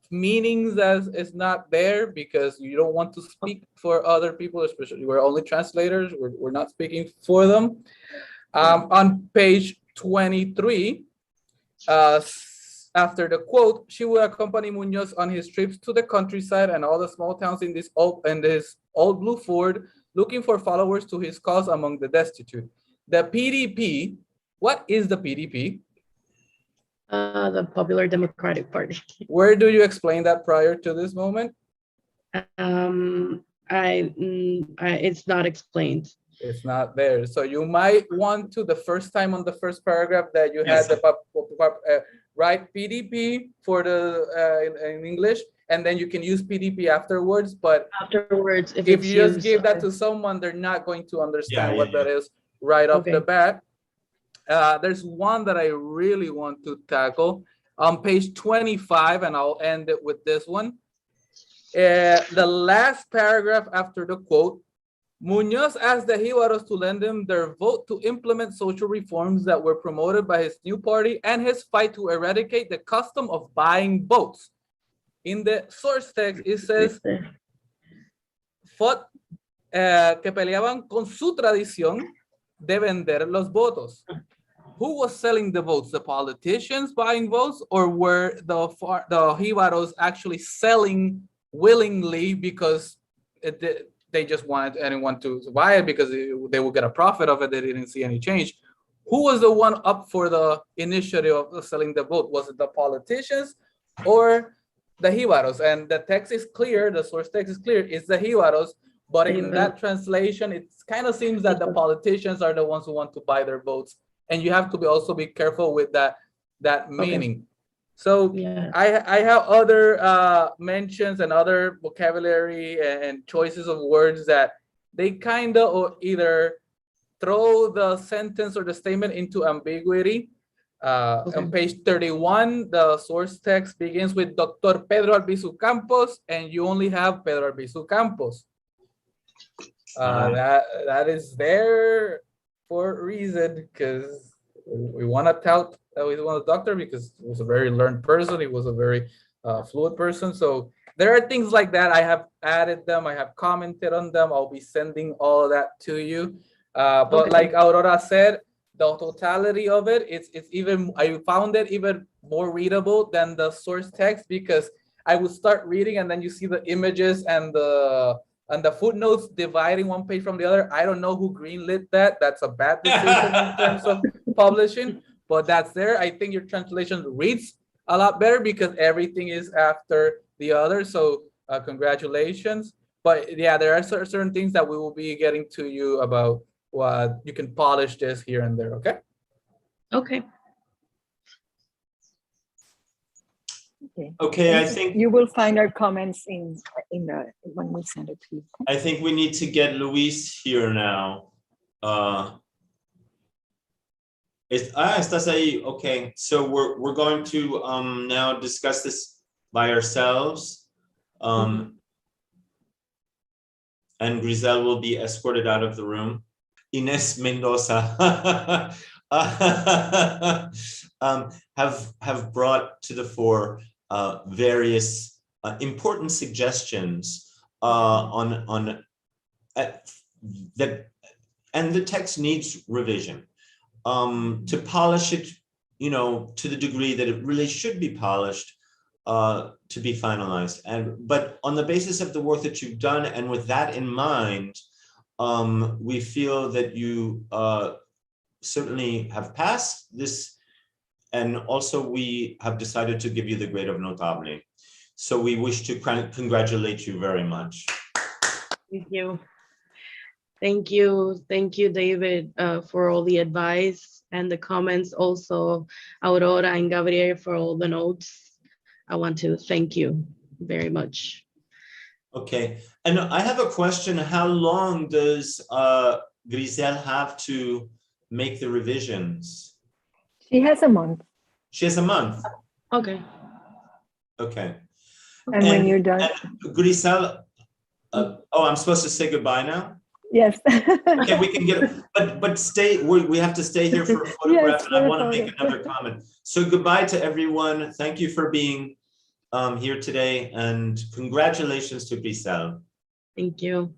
meanings that is not there, because you don't want to speak for other people, especially we're only translators. We're not speaking for them. On page 23, after the quote, "She will accompany Muñoz on his trips to the countryside and all the small towns in this old blue Ford, looking for followers to his cause among the destitute." The PDP, what is the PDP? The Popular Democratic Party. Where do you explain that prior to this moment? It's not explained. It's not there. So you might want to, the first time on the first paragraph that you Yes. had write PDP for the in English, and then you can use PDP afterwards. But Afterwards, if if it's you just used, give that okay. to someone, they're not going to understand Yeah, what yeah, that is right off the Okay. bat. There's one that I really want to tackle on page 25, and I'll end it with this one. The last paragraph after the quote, Muñoz asked the Jíbaros to lend him their vote to implement social reforms that were promoted by his new party and his fight to eradicate the custom of buying votes. In the source text, it says, fought que peleaban con su tradición de vender los votos. Who was selling the votes? The politicians buying votes, or were the Jíbaros actually selling willingly because they just wanted anyone to buy it because they would get a profit of it? They didn't see any change. Who was the one up for the initiative of selling the vote? Was it the politicians or the Jíbaros? And the text is clear, the source text is clear, it's the Jíbaros, but in that translation, it kind of seems that the politicians are the ones who want to buy their votes. And you have to also be careful with that meaning. Okay. So yeah. I have other mentions and other vocabulary and choices of words that they kind of either throw the sentence or the statement into ambiguity. Okay. On page 31, the source text begins with Dr. Pedro Albizu Campos, and you only have Pedro Albizu Campos. That is there for a reason, because we want to tout that he was a doctor because he was a very learned person. He was a very fluid person. So there are things like that. I have added them. I have commented on them. I'll be sending all of that to you. But okay. Like Aurora said, the totality of it, it's even, I found it even more readable than the source text, because I would start reading and then you see the images and the footnotes dividing one page from the other. I don't know who greenlit that. That's a bad decision in terms of publishing, but that's there. I think your translation reads a lot better because everything is after the other. So congratulations. But yeah, there are certain things that we will be getting to you about. What you can polish this here and there. Okay. Okay. Okay, I think you will find our comments in the when we send it to you. I think we need to get Luis here now. Estás ahí? Okay, so we're going to now discuss this by ourselves, and Griselle will be escorted out of the room. Inés Mendoza have brought to the fore various important suggestions on that, and the text needs revision to polish it, you know, to the degree that it really should be polished to be finalized. But on the basis of the work that you've done, and with that in mind, we feel that you certainly have passed this, and also we have decided to give you the grade of notable. So we wish to congratulate you very much. Thank you. Thank you. Thank you, David, for all the advice and the comments. Also, Aurora and Gabriel for all the notes. I want to thank you very much. Okay, and I have a question. How long does Griselle have to make the revisions? She has a month. She has a month. Okay. Okay. And when you're done. Griselle, oh, I'm supposed to say goodbye now? Yes. Okay, we can get, but stay, we have to stay here for a photograph. Yes, and I want to make another comment. So goodbye to everyone. Thank you for being here today, and congratulations to Griselle. Thank you.